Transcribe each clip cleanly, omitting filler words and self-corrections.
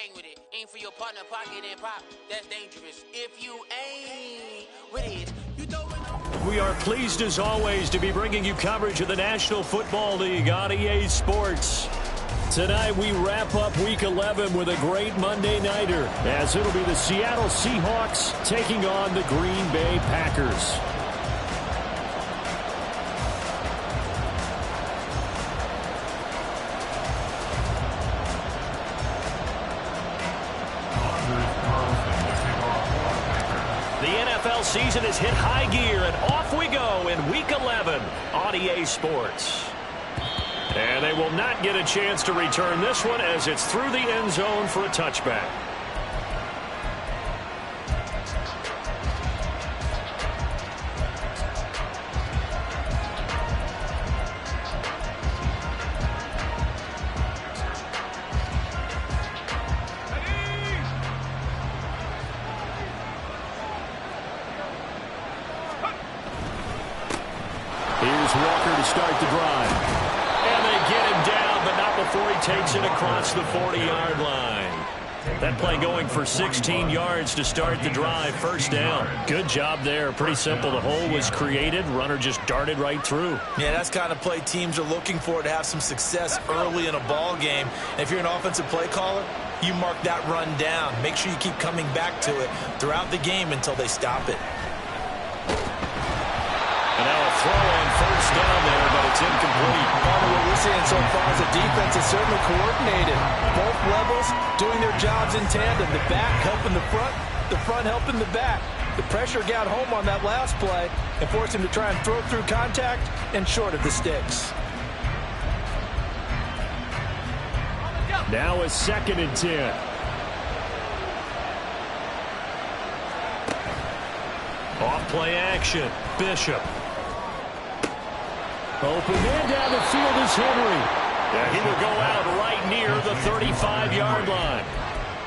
bang with it. Aim for your partner, pocket and pop. That's dangerous. If you aim with it, you throw it. We are pleased as always to be bringing you coverage of the National Football League on EA Sports. Tonight we wrap up Week 11 with a great Monday Nighter, as it'll be the Seattle Seahawks taking on the Green Bay Packers. Season has hit high gear, and off we go in Week 11 on EA Sports. And they will not get a chance to return this one as it's through the end zone for a touchback. Start the drive. And they get him down, but not before he takes it across the 40-yard line. That play going for 16 yards to start the drive. First down. Good job there. Pretty simple. The hole was created. Runner just darted right through. Yeah, that's kind of play teams are looking for to have some success early in a ball game. And if you're an offensive play caller, you mark that run down. Make sure you keep coming back to it throughout the game until they stop it. And now a throw on first down there, but it's incomplete. What we're seeing so far is the defense is certainly coordinated. Both levels doing their jobs in tandem. The back helping the front helping the back. The pressure got home on that last play and forced him to try and throw through contact and short of the sticks. Now a 2nd and 10. Off play action. Bishop. Open man down the field is Henry. Yeah, he will go out right near the 35-yard line.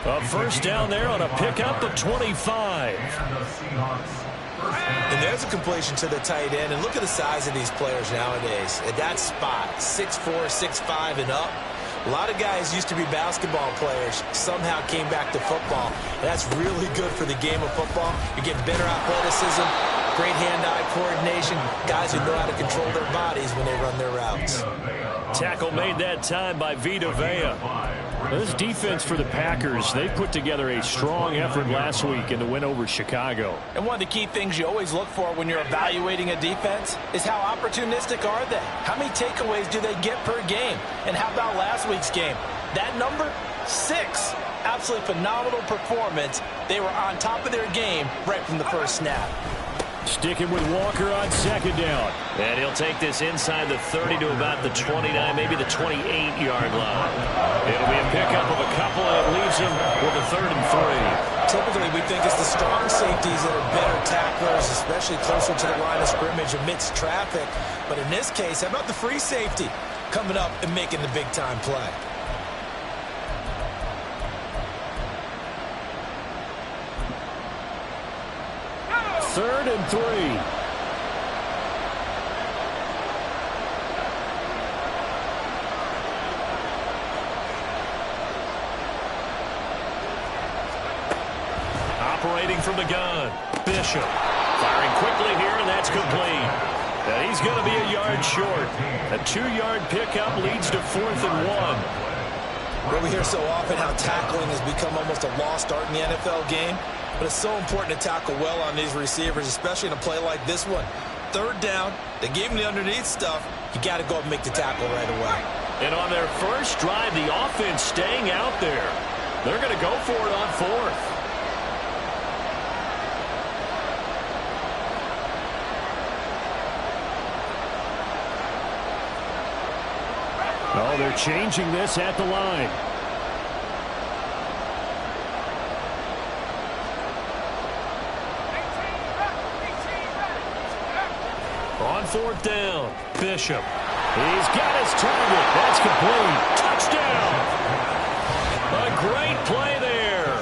A first down there on a pickup of 25. And there's a completion to the tight end. And look at the size of these players nowadays. At that spot, 6'4", 6'5", and up. A lot of guys used to be basketball players, somehow came back to football. And that's really good for the game of football. You get better athleticism, great hand-eye coordination, guys who know how to control their bodies when they run their routes. Tackle made that time by Vita Vea. This defense for the Packers, they put together a strong effort last week in the win over Chicago. And one of the key things you always look for when you're evaluating a defense is how opportunistic are they? How many takeaways do they get per game? And how about last week's game? That number, 6. Absolutely phenomenal performance. They were on top of their game right from the first snap. Sticking with Walker on 2nd down. And he'll take this inside the 30 to about the 29, maybe the 28-yard line. It'll be a pickup of a couple, and it leaves him with a 3rd and 3. Typically, we think it's the strong safeties that are better tacklers, especially closer to the line of scrimmage amidst traffic. But in this case, how about the free safety coming up and making the big-time play? Third and 3. Operating from the gun, Bishop. Firing quickly here, and that's complete. And he's going to be a yard short. A 2-yard pickup leads to 4th and 1. Well, we hear so often how tackling has become almost a lost art in the NFL game. But it's so important to tackle well on these receivers, especially in a play like this one. 3rd down, they gave him the underneath stuff. You got to go and make the tackle right away. And on their first drive, the offense staying out there. They're going to go for it on 4th. Oh, they're changing this at the line. On 4th down, Bishop. He's got his target. That's complete. Touchdown. A great play there.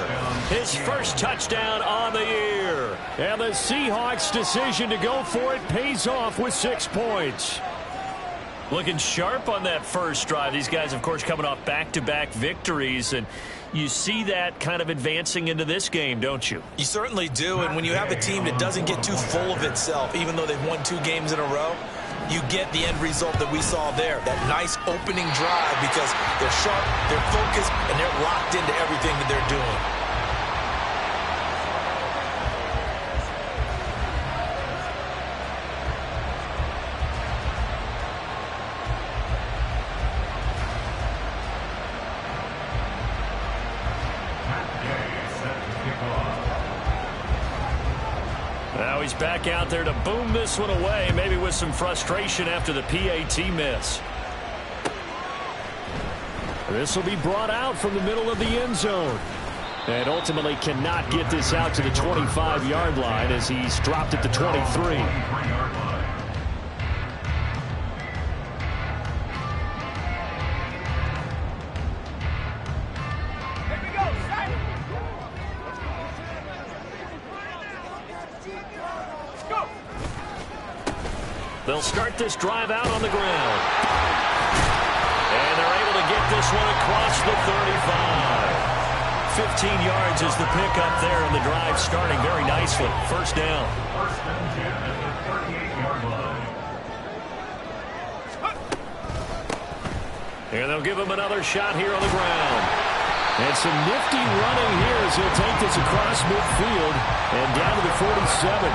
His first touchdown on the year. And the Seahawks' decision to go for it pays off with 6 points. Looking sharp on that first drive. These guys, of course, coming off back-to-back victories. And You see that kind of advancing into this game, don't you? You certainly do, and when you have a team that doesn't get too full of itself, even though they've won 2 games in a row, you get the end result that we saw there, that nice opening drive, because they're sharp, they're focused, and they're locked into everything that they're doing. Now he's back out there to boom this one away, maybe with some frustration after the PAT miss. This will be brought out from the middle of the end zone. And ultimately cannot get this out to the 25-yard line as he's dropped at the 23. They'll start this drive out on the ground. And they're able to get this one across the 35. 15 yards is the pickup there, and the drive starting very nicely. First down. And they'll give him another shot here on the ground. And some nifty running here as he'll take this across midfield and down to the 47.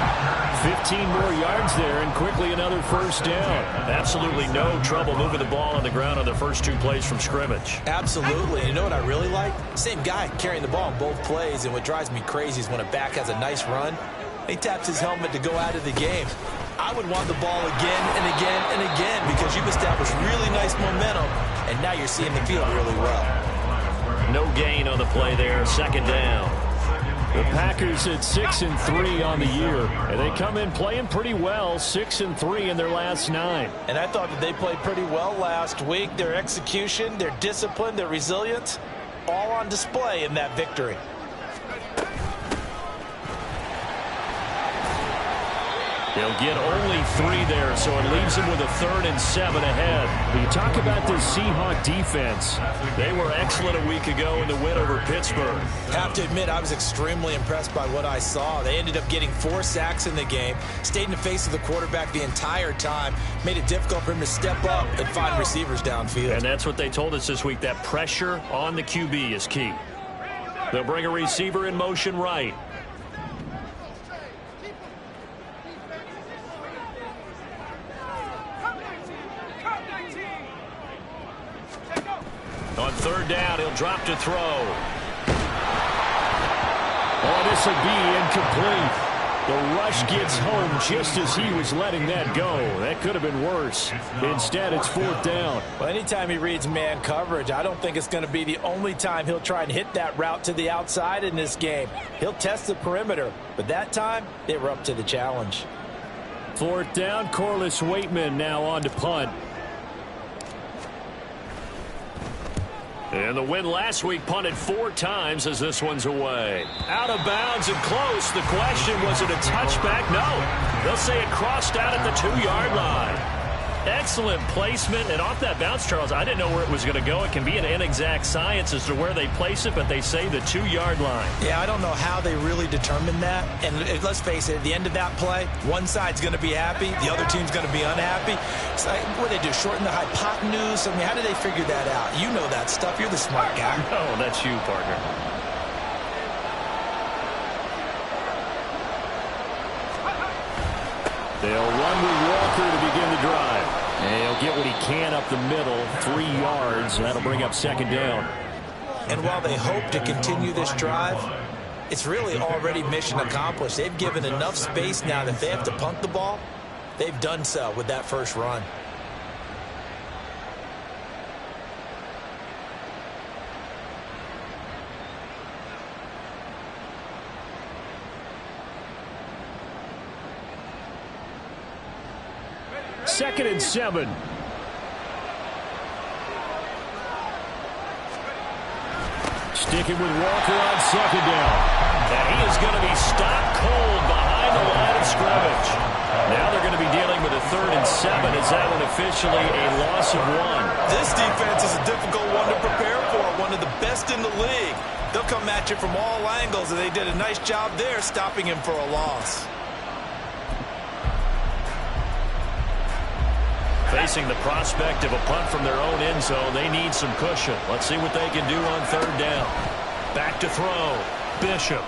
15 more yards there and quickly another first down. Absolutely no trouble moving the ball on the ground on the first 2 plays from scrimmage. Absolutely. And you know what I really like? Same guy carrying the ball in both plays, and what drives me crazy is when a back has a nice run, he taps his helmet to go out of the game. I would want the ball again and again and again because you've established really nice momentum, and now you're seeing the field really well. No gain on the play there. Second down. The Packers at 6-3 on the year, and they come in playing pretty well, 6-3 in their last 9. And I thought that they played pretty well last week. Their execution, their discipline, their resilience, all on display in that victory. They'll get only 3 there, so it leaves them with a 3rd and 7 ahead. When you talk about this Seahawk defense, they were excellent a week ago in the win over Pittsburgh. Have to admit, I was extremely impressed by what I saw. They ended up getting 4 sacks in the game, stayed in the face of the quarterback the entire time, made it difficult for him to step up and find receivers downfield. And that's what they told us this week, that pressure on the QB is key. They'll bring a receiver in motion right. On 3rd down, he'll drop to throw. Oh, this will be incomplete. The rush gets home just as he was letting that go. That could have been worse. Instead, it's 4th down. Well, anytime he reads man coverage, I don't think it's going to be the only time he'll try and hit that route to the outside in this game. He'll test the perimeter, but that time, they were up to the challenge. 4th down, Corliss Waitman now on to punt. And the win last week punted 4 times as this one's away. Out of bounds and close. The question, was it a touchback? No. They'll say it crossed out at the 2-yard line. Excellent placement. And off that bounce, Charles, I didn't know where it was going to go. It can be an inexact science as to where they place it, but they say the 2-yard line. Yeah, I don't know how they really determined that. And let's face it, at the end of that play, one side's going to be happy, the other team's going to be unhappy. It's like, what do they do, shorten the hypotenuse? I mean, how do they figure that out? You know that stuff. You're the smart guy. No, that's you, partner. They'll run with Walker to begin the drive. And he'll get what he can up the middle, 3 yards, and that'll bring up 2nd down. And while they hope to continue this drive, it's really already mission accomplished. They've given enough space now that if they have to punt the ball, they've done so with that first run. Second and 7. Sticking with Walker on 2nd down. And he is going to be stopped cold behind the line of scrimmage. Now they're going to be dealing with a 3rd and 7. Is that one officially a loss of 1? This defense is a difficult one to prepare for. one of the best in the league. They'll come at you from all angles, and they did a nice job there stopping him for a loss. Facing the prospect of a punt from their own end zone, they need some cushion. Let's see what they can do on third down. Back to throw. Bishop.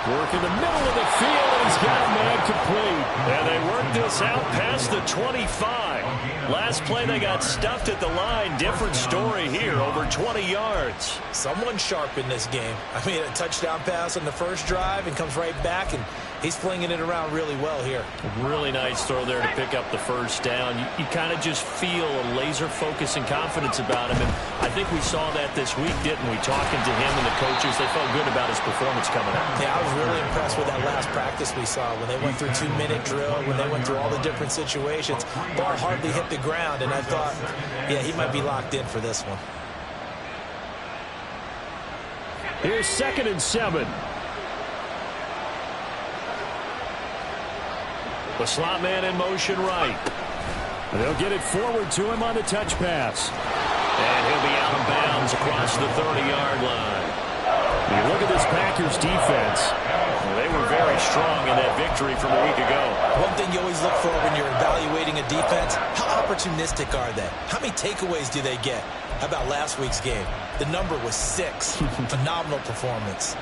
Work in the middle of the field, and he's got a man complete. And they work this out past the 25. Last play, they got stuffed at the line. Different story here, over 20 yards. Someone sharp in this game. I mean, a touchdown pass on the first drive and comes right back, and he's flinging it around really well here. Really nice throw there to pick up the first down. You kind of just feel a laser focus and confidence about him, and I think we saw that this week, didn't we? Talking to him and the coaches, they felt good about his performance coming out. Yeah, I was really impressed with that last practice we saw when they went through 2-minute drill, when they went through all the different situations. Ball hardly hit the ground, and I thought, yeah, he might be locked in for this one. Here's 2nd and 7. The slot man in motion right. They'll get it forward to him on the touch pass. And he'll be out of bounds across the 30-yard line. You look at this Packers defense. They were very strong in that victory from a week ago. One thing you always look for when you're evaluating a defense, how opportunistic are they? How many takeaways do they get? How about last week's game? The number was 6. Phenomenal performance.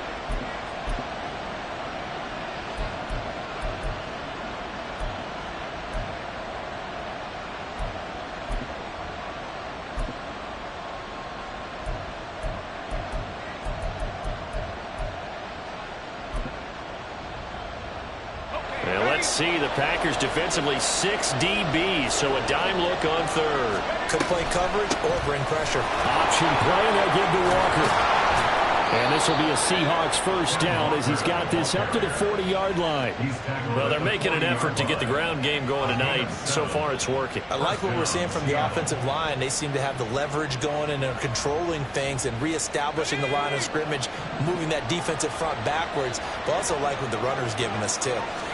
See the Packers defensively 6 DBs, so a dime look on third. Could play coverage or bring pressure. Option play, they give to Walker. And this will be a Seahawks first down as he's got this up to the 40-yard line. Well, they're making an effort to get the ground game going tonight. So far, it's working. I like what we're seeing from the offensive line. They seem to have the leverage going, and they're controlling things and reestablishing the line of scrimmage, moving that defensive front backwards. But also like what the runner's giving us, too.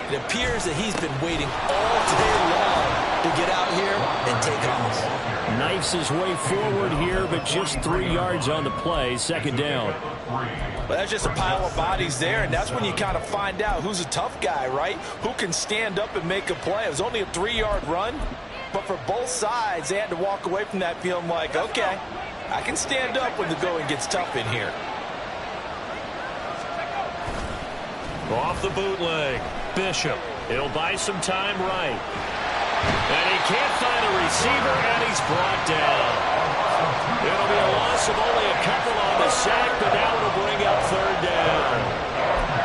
It appears that he's been waiting all day long to get out here and take off. Knifes his way forward here, but just 3 yards on the play. 2nd down. Well, that's just a pile of bodies there, and that's when you kind of find out who's a tough guy, right? Who can stand up and make a play. It was only a 3-yard run, but for both sides, they had to walk away from that feeling like, okay, I can stand up when the going gets tough in here. Off the bootleg. Bishop. He'll buy some time right. And he can't find a receiver, and he's brought down. It'll be a loss of only a couple on the sack, but now it'll bring up 3rd down.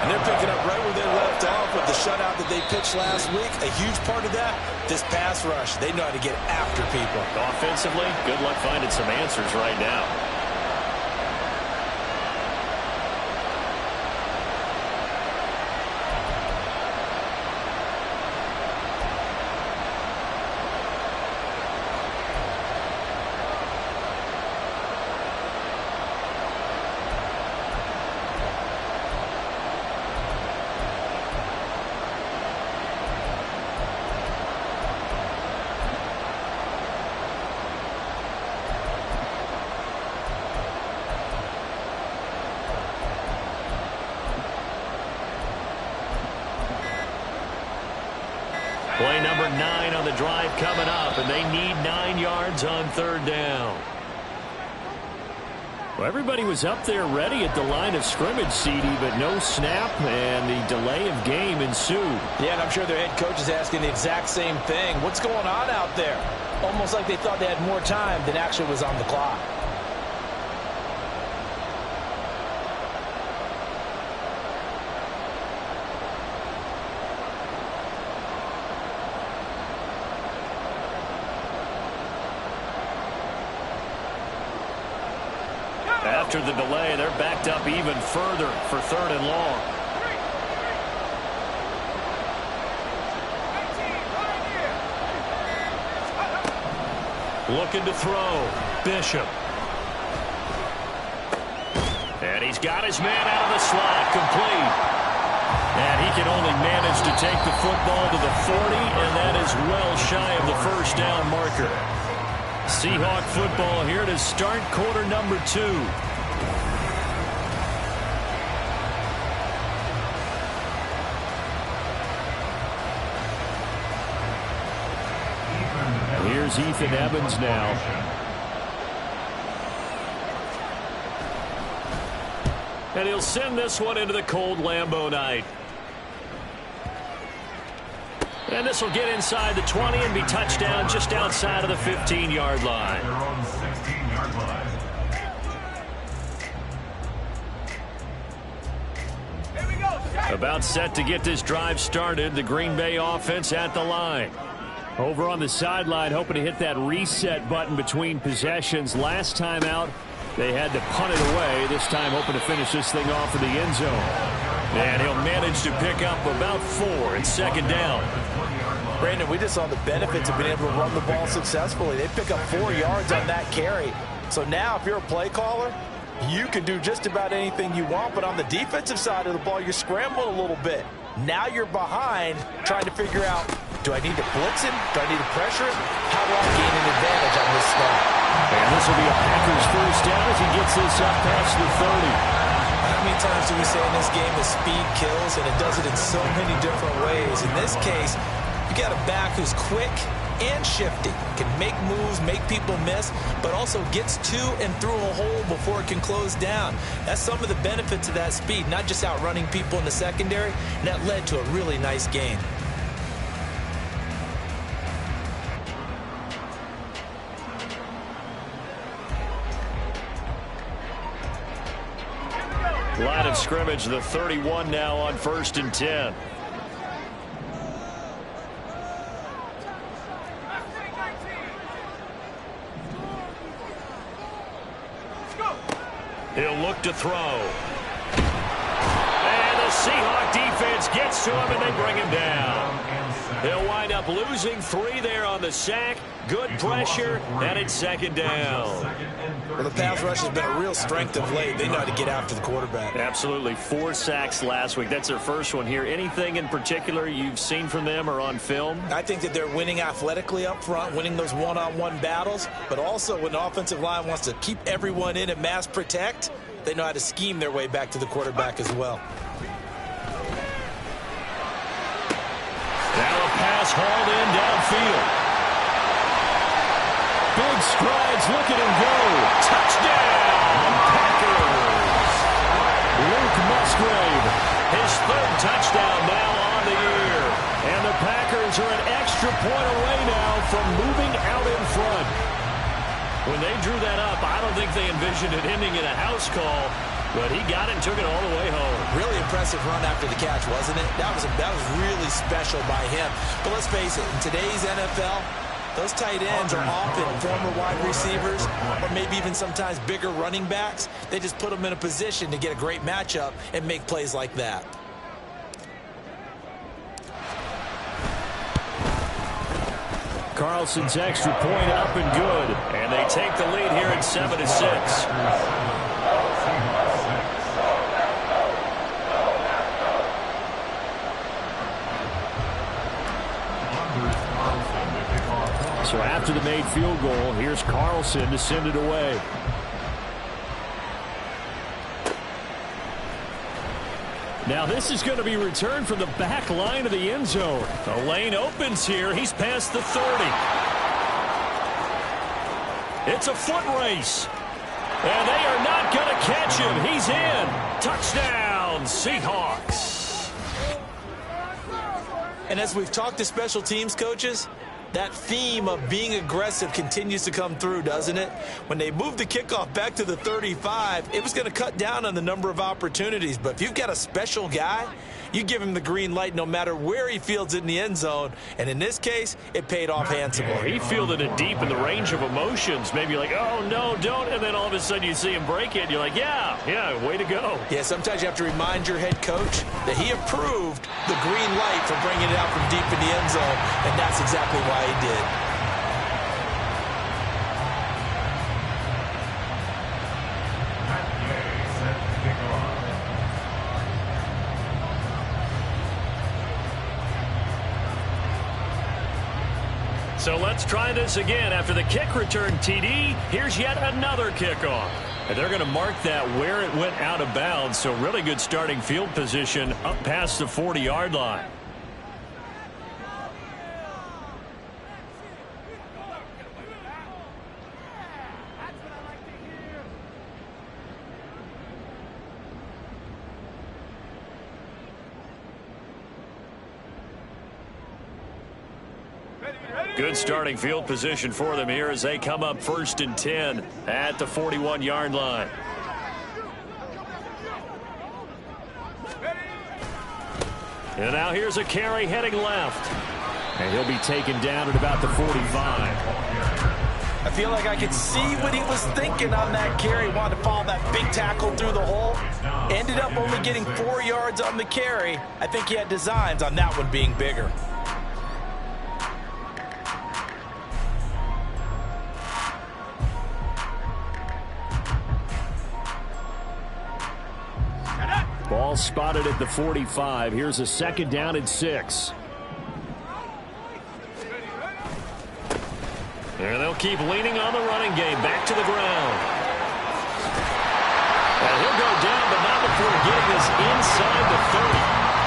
And they're picking up right where they left off with the shutout that they pitched last week. A huge part of that, this pass rush. They know how to get after people. Offensively, good luck finding some answers right now. Play number 9 on the drive coming up, and they need 9 yards on 3rd down. Well, everybody was up there ready at the line of scrimmage, CD, but no snap, and the delay of game ensued. Yeah, and I'm sure their head coach is asking the exact same thing. What's going on out there? Almost like they thought they had more time than actually was on the clock. After the delay, they're backed up even further for 3rd and long. Looking to throw. Bishop. And he's got his man out of the slot, complete. And he can only manage to take the football to the 40, and that is well shy of the first down marker. Seahawk football here to start quarter number 2. Here's Ethan Evans now. And he'll send this one into the cold Lambeau night. And this will get inside the 20 and be touchdown just outside of the 15-yard line. About set to get this drive started. The Green Bay offense at the line. Over on the sideline, hoping to hit that reset button between possessions. Last time out, they had to punt it away. This time hoping to finish this thing off in the end zone. And he'll manage to pick up about 4 at second down. Brandon, we just saw the benefits of being able to run the ball successfully. They pick up 4 yards on that carry. So now if you're a play caller, you can do just about anything you want. But on the defensive side of the ball, you're scrambling a little bit. Now you're behind trying to figure out, do I need to blitz him? Do I need to pressure him? How do I gain an advantage on this snap? And this will be a Packers first down as he gets this up past the 30. How many times do we say in this game that speed kills, and it does it in so many different ways? In this case, you got a back who's quick and shifty, can make moves, make people miss, but also gets to and through a hole before it can close down. That's some of the benefits of that speed, not just outrunning people in the secondary, and that led to a really nice gain. Line of scrimmage, the 31 now on 1st and 10. He'll look to throw. And the Seahawk defense gets to him, and they bring him down. He'll wind up losing 3 there on the sack. Good pressure, and it's second down. Well, the pass rush has been a real strength of late. They know how to get after the quarterback. Absolutely. 4 sacks last week. That's their first one here. Anything in particular you've seen from them or on film? I think that they're winning athletically up front, winning those one-on-one battles, but also when the offensive line wants to keep everyone in and mass protect, they know how to scheme their way back to the quarterback as well. Now a pass hauled in downfield. Big strides, look at him go. Touchdown, Packers. Luke Musgrave, his 3rd touchdown now on the year. And the Packers are an extra point away now from moving out in front. When they drew that up, I don't think they envisioned it ending in a house call, but he got it and took it all the way home. Really impressive run after the catch, wasn't it? That was really special by him. But let's face it, in today's NFL, those tight ends are often former wide receivers or maybe even sometimes bigger running backs. They just put them in a position to get a great matchup and make plays like that. Carlson's extra point up and good. And they take the lead here at 7-6. So after the made field goal, here's Carlson to send it away. Now this is going to be returned from the back line of the end zone. The lane opens here. He's past the 30. It's a foot race. And they are not going to catch him. He's in. Touchdown, Seahawks. And as we've talked to special teams coaches, that theme of being aggressive continues to come through, doesn't it? When they moved the kickoff back to the 35, it was going to cut down on the number of opportunities. But if you've got a special guy, you give him the green light no matter where he fields it in the end zone. And in this case, it paid off handsomely. He fielded it deep in the range of emotions. Maybe like, oh, no, don't. And then all of a sudden you see him break it. And you're like, yeah, way to go. Yeah, sometimes you have to remind your head coach that he approved the green light for bringing it out from deep in the end zone. And that's exactly why he did. So let's try this again. After the kick return TD, here's yet another kickoff. And they're going to mark that where it went out of bounds. So really good starting field position up past the 40-yard line. Good starting field position for them here as they come up 1st and 10 at the 41-yard line. And now here's a carry heading left. And he'll be taken down at about the 45. I feel like I could see what he was thinking on that carry. Wanted to follow that big tackle through the hole. Ended up only getting 4 yards on the carry. I think he had designs on that one being bigger. Ball spotted at the 45. Here's a 2nd down and 6. And they'll keep leaning on the running game. Back to the ground. And he'll go down, but not before getting this inside the 30.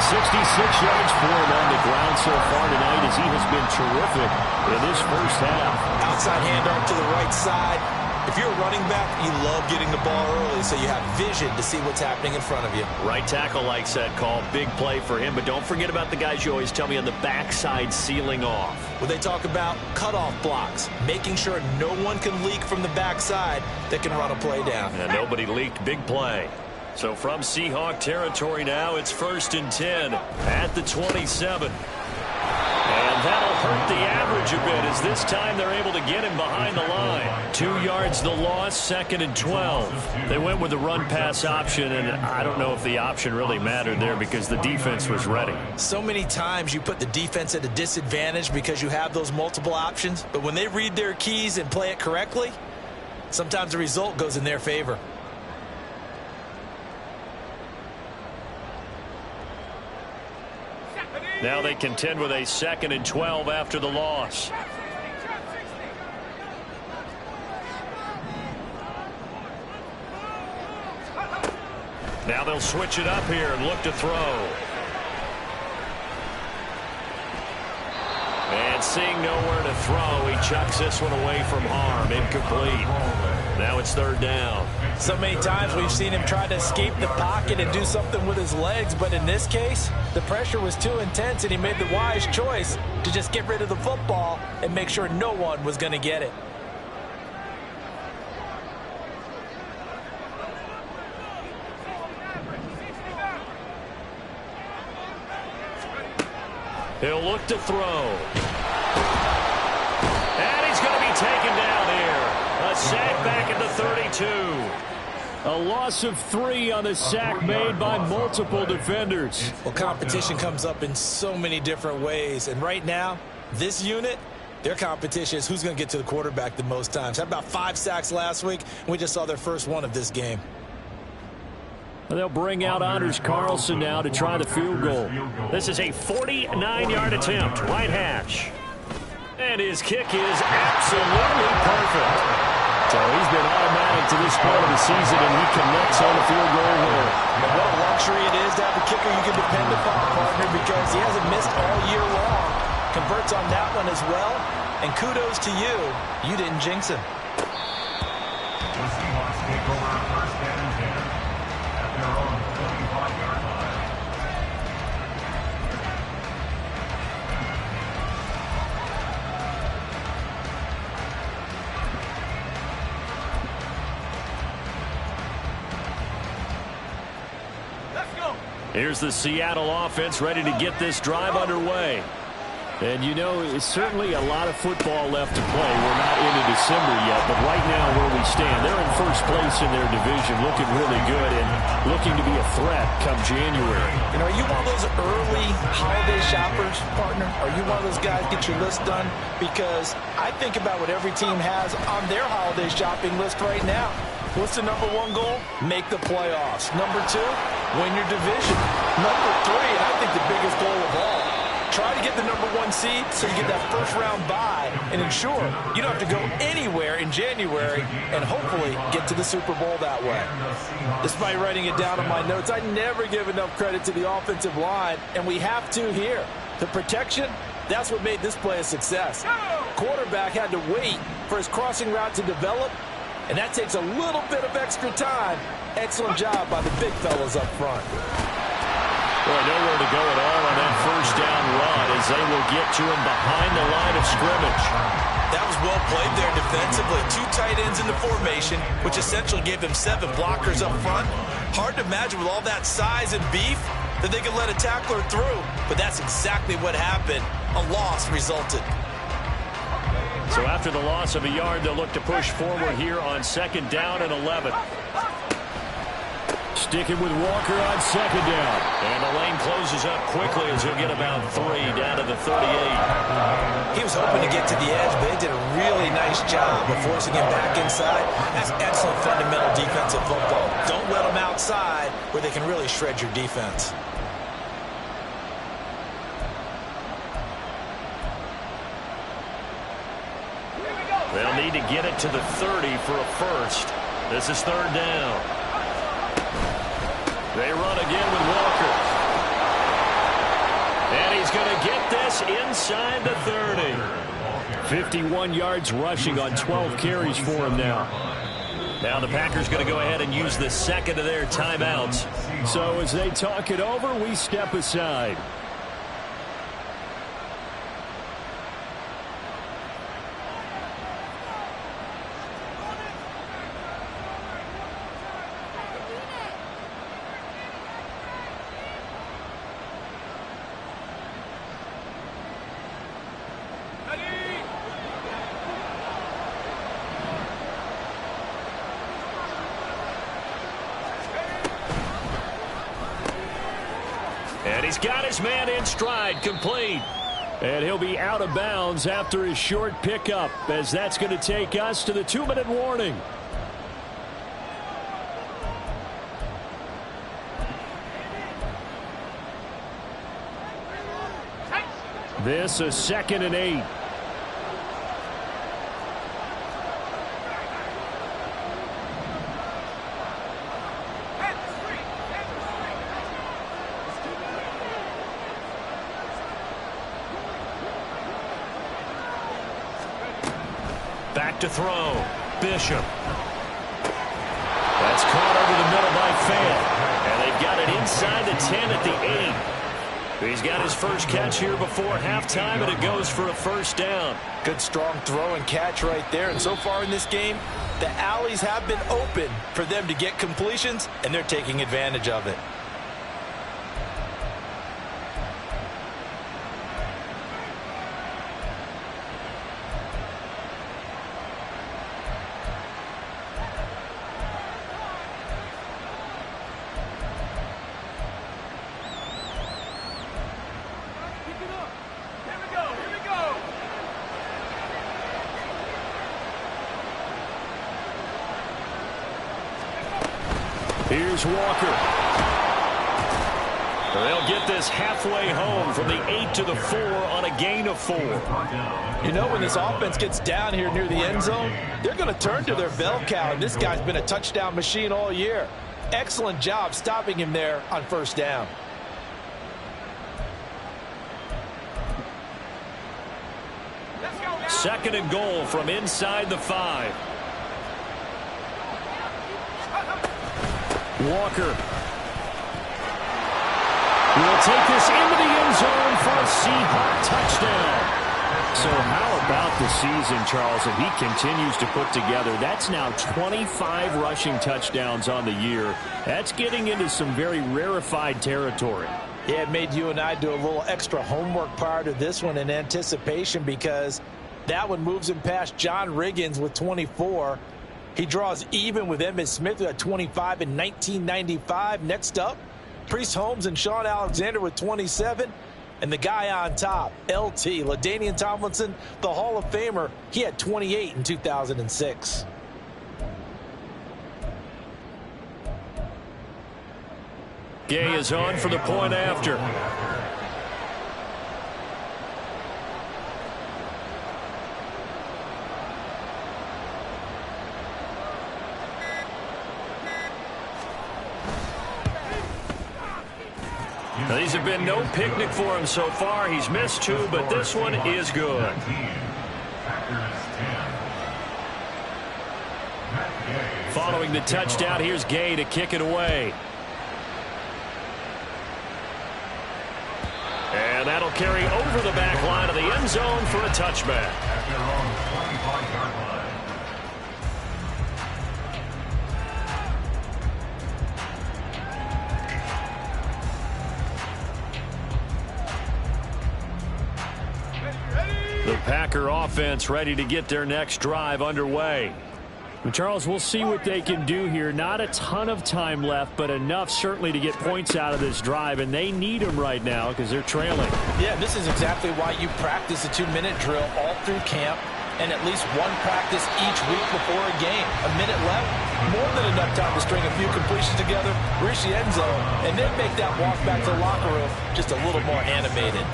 66 yards for him on the ground so far tonight as he has been terrific in this first half. Outside handoff to the right side. If you're a running back, you love getting the ball early so you have vision to see what's happening in front of you. Right tackle likes that call. Big play for him, but don't forget about the guys you always tell me on the backside sealing off. When they talk about cutoff blocks, making sure no one can leak from the backside that can run a play down. And nobody leaked. Big play. So from Seahawk territory now, it's 1st and 10 at the 27. And that'll hurt the average a bit as this time they're able to get him behind the line. 2 yards the loss, 2nd and 12. They went with the run-pass option, and I don't know if the option really mattered there because the defense was ready. So many times you put the defense at a disadvantage because you have those multiple options, but when they read their keys and play it correctly, sometimes the result goes in their favor. Now they contend with a 2nd and 12 after the loss. Now they'll switch it up here and look to throw. And seeing nowhere to throw, he chucks this one away from harm. Incomplete. Now it's 3rd down. So many times we've seen him try to escape the pocket and do something with his legs, but in this case, the pressure was too intense and he made the wise choice to just get rid of the football and make sure no one was going to get it. He'll look to throw. And he's going to be taken down here. A sack back at the 32. A loss of 3 on the sack made by multiple defenders. Well, competition comes up in so many different ways. And right now, this unit, their competition is who's going to get to the quarterback the most times. Had about 5 sacks last week, and we just saw their first one of this game. They'll bring out Anders Carlson now to try the field goal. This is a 49-yard attempt, right hash. And his kick is absolutely perfect. So he's been automatic to this point of the season, and he connects on the field goal here. And what a luxury it is to have a kicker you can depend upon, partner, because he hasn't missed all year long. Converts on that one as well, and kudos to you. You didn't jinx him. The Seahawks take over 1st and 10 at their own 45-yard line. Here's the Seattle offense ready to get this drive underway. And, you know, it's certainly a lot of football left to play. We're not into December yet, but right now where we stand, they're in first place in their division, looking really good and looking to be a threat come January. You know, are you one of those early holiday shoppers, partner? Are you one of those guys get your list done? Because I think about what every team has on their holiday shopping list right now. What's the number 1 goal? Make the playoffs. Number 2, win your division. Number 3, I think the biggest goal of all, Try to get the #1 seed so you get that first-round bye and ensure you don't have to go anywhere in January and hopefully get to the Super Bowl that way. Despite writing it down on my notes, I never give enough credit to the offensive line, and we have to here. The protection, that's what made this play a success. Quarterback had to wait for his crossing route to develop, and that takes a little bit of extra time. Excellent job by the big fellas up front. Boy, nowhere to go at all on that first down run as they will get to him behind the line of scrimmage. That was well played there defensively. 2 tight ends in the formation, which essentially gave him 7 blockers up front. Hard to imagine with all that size and beef that they could let a tackler through, but that's exactly what happened. A loss resulted. So after the loss of a yard, they'll look to push forward here on 2nd down and 11. Sticking with Walker on 2nd down. And the lane closes up quickly as he'll get about 3 down to the 38. He was hoping to get to the edge, but they did a really nice job of forcing him back inside. That's excellent fundamental defensive football. Don't let them outside where they can really shred your defense. They'll need to get it to the 30 for a first. This is 3rd down. They run again with Walker. And he's going to get this inside the 30. 51 yards rushing on 12 carries for him now. Now the Packers going to go ahead and use the second of their timeouts. So as they talk it over, we step aside. And he's got his man in stride, complete. And he'll be out of bounds after his short pickup, as that's going to take us to the 2-minute warning. This is 2nd and 8. Back to throw. Bishop. That's caught over the middle by Fant. And they've got it inside the 10 at the 8. He's got his first catch here before halftime, and it goes for a first down. Good strong throw and catch right there. And so far in this game, the alleys have been open for them to get completions, and they're taking advantage of it. Here's Walker. They'll get this halfway home from the 8 to the 4 on a gain of 4. You know, when this offense gets down here near the end zone, they're going to turn to their bell cow, and this guy's been a touchdown machine all year. Excellent job stopping him there on first down. Second and goal from inside the 5. Walker will take this into the end zone for a Seahawk touchdown. So how about the season, Charles, that he continues to put together? That's now 25 rushing touchdowns on the year. That's getting into some very rarefied territory. Yeah, it made you and I do a little extra homework prior to this one in anticipation, because that one moves him past John Riggins with 24. He draws even with Emmitt Smith at 25 in 1995. Next up, Priest Holmes and Sean Alexander with 27. And the guy on top, LT, LaDainian Tomlinson, the Hall of Famer, he had 28 in 2006. Gay is on for the point after. Now, these have been no picnic for him so far. He's missed 2, but this one is good. Following the touchdown, here's Gay to kick it away. And that'll carry over the back line of the end zone for a touchback. At their own 25-yard line. The Packer offense ready to get their next drive underway. Well, Charles, we'll see what they can do here. Not a ton of time left, but enough certainly to get points out of this drive, and they need them right now because they're trailing. Yeah, this is exactly why you practice a 2-minute drill all through camp and at least one practice each week before a game. A minute left, more than enough time to string a few completions together, reach the end zone, and then make that walk back to the locker room just a little more animated.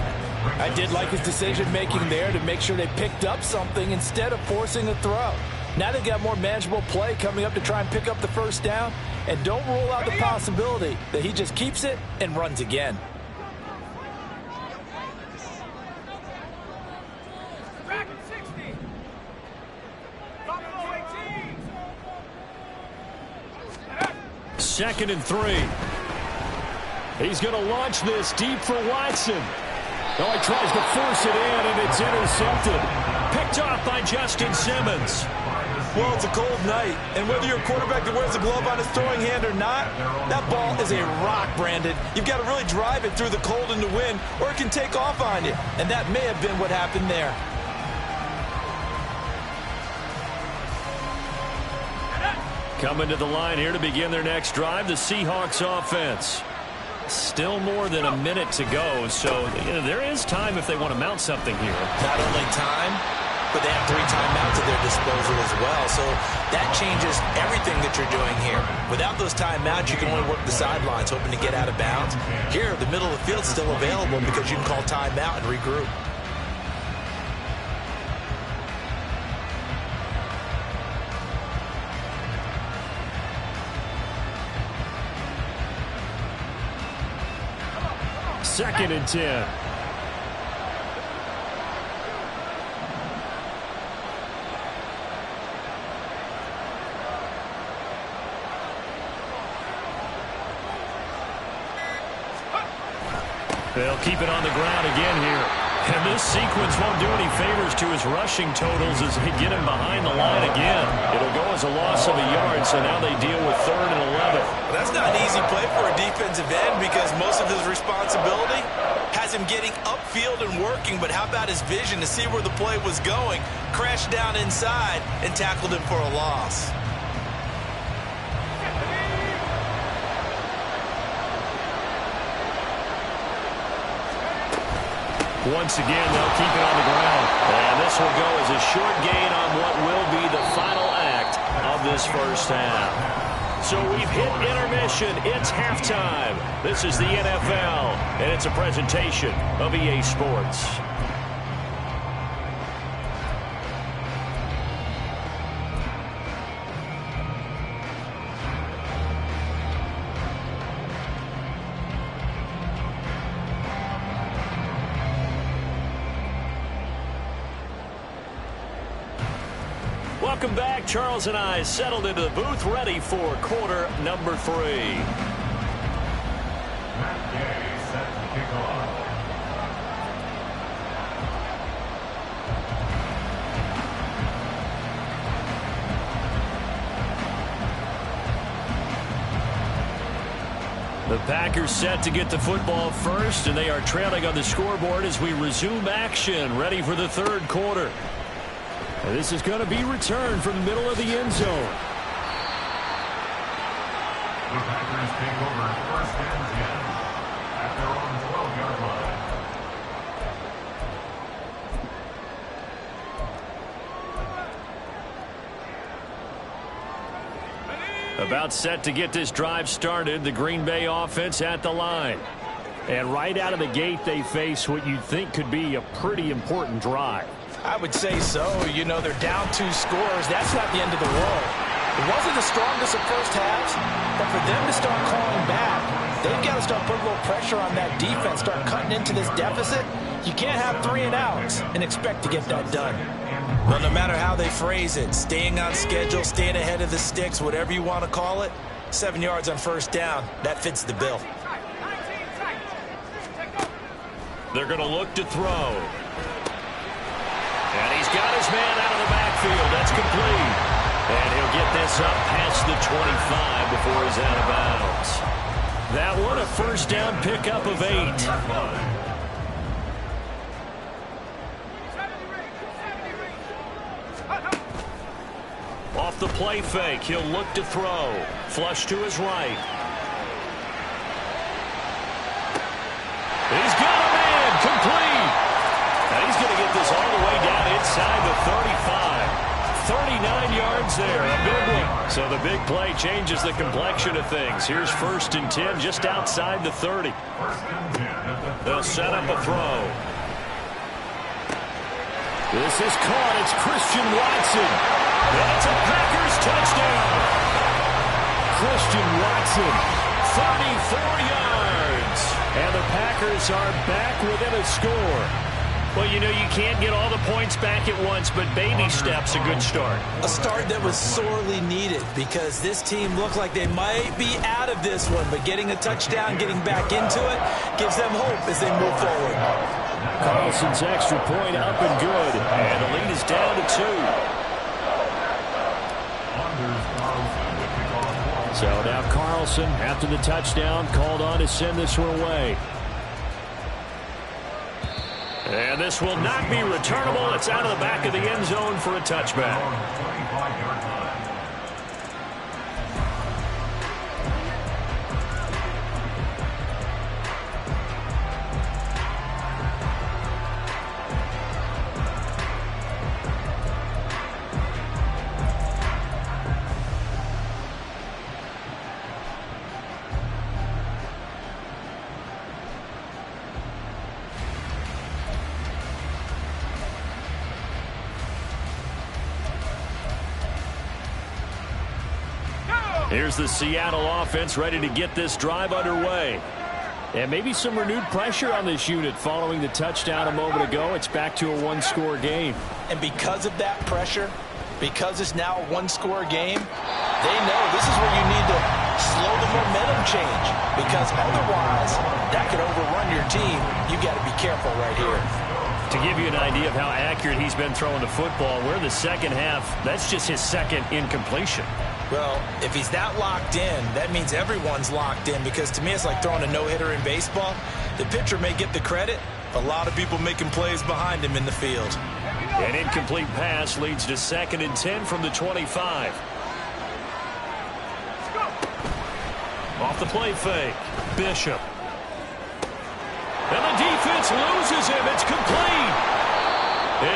I did like his decision-making there to make sure they picked up something instead of forcing a throw. Now they've got more manageable play coming up to try and pick up the first down. And don't rule out the possibility that he just keeps it and runs again. Second and 3. He's going to launch this deep for Watson. Oh, he tries to force it in, and it's intercepted. Picked off by Justin Simmons. Well, it's a cold night, and whether you're a quarterback that wears a glove on his throwing hand or not, that ball is a rock, Brandon. You've got to really drive it through the cold and the wind, or it can take off on you. And that may have been what happened there. Coming to the line here to begin their next drive, the Seahawks offense. Still more than a minute to go, so there is time if they want to mount something here. Not only time, but they have 3 timeouts at their disposal as well. So that changes everything that you're doing here. Without those timeouts, you can only work the sidelines, hoping to get out of bounds. Here, the middle of the field's still available because you can call timeout and regroup. Second and 10. They'll keep it on the ground again here. And this sequence won't do any favors to his rushing totals as they get him behind the line again. It'll go as a loss of a yard, so now they deal with 3rd and 11. Well, that's not an easy play for a defensive end because most of his responsibility has him getting upfield and working, but how about his vision to see where the play was going, crashed down inside, and tackled him for a loss. Once again, they'll keep it on the ground. And this will go as a short gain on what will be the final act of this first half. So we've hit intermission. It's halftime. This is the NFL, and it's a presentation of EA Sports. Welcome back. Charles and I settled into the booth, ready for quarter number 3. Matt Gay set to kick off. The Packers set to get the football first, and they are trailing on the scoreboard as we resume action, ready for the 3rd quarter. And this is going to be returned from the middle of the end zone. The Packers take over 1st and 10 at their own 12-yard line. About set to get this drive started, the Green Bay offense at the line. And right out of the gate, they face what you'd think could be a pretty important drive. I would say so. You know, they're down 2 scores. That's not the end of the world. It wasn't the strongest of first halves, but for them to start calling back They've got to start putting a little pressure on that defense, start cutting into this deficit. You can't have 3 and outs and expect to get that done. Well, no matter how they phrase it, staying on schedule, staying ahead of the sticks, whatever you want to call it, 7 yards on first down, that fits the bill. They're going to look to throw. And he's got his man out of the backfield. That's complete. And he'll get this up past the 25 before he's out of bounds. That one a first down pickup of 8. Off the play fake, he'll look to throw. Flush to his right. He's got a man, complete. And he's going to get this all the way down inside the 35. 39 yards there, a big one. So the big play changes the complexion of things. Here's 1st and 10 just outside the 30. They'll set up a throw. This is caught. It's Christian Watson. That's a Packers touchdown. Christian Watson, 34 yards. And the Packers are back within a score. Well, you know, you can't get all the points back at once, but baby steps, a good start. A start that was sorely needed because this team looked like they might be out of this one, but getting a touchdown, getting back into it, gives them hope as they move forward. Carlson's extra point up and good, and the lead is down to 2. So now Carlson, after the touchdown, called on to send this one away. And this will not be returnable. It's out of the back of the end zone for a touchback. Here's the Seattle offense ready to get this drive underway. And maybe some renewed pressure on this unit following the touchdown a moment ago. It's back to a 1-score game. And because of that pressure, because it's now a 1-score game, they know this is where you need to slow the momentum change. Because otherwise, that could overrun your team. You got to be careful right here. To give you an idea of how accurate he's been throwing the football, we're in the second half. That's just his second incompletion. Well, if he's that locked in, that means everyone's locked in because to me it's like throwing a no-hitter in baseball. The pitcher may get the credit, a lot of people making plays behind him in the field. An incomplete pass leads to 2nd and 10 from the 25. Off the play fake, Bishop. And the defense loses him. It's complete.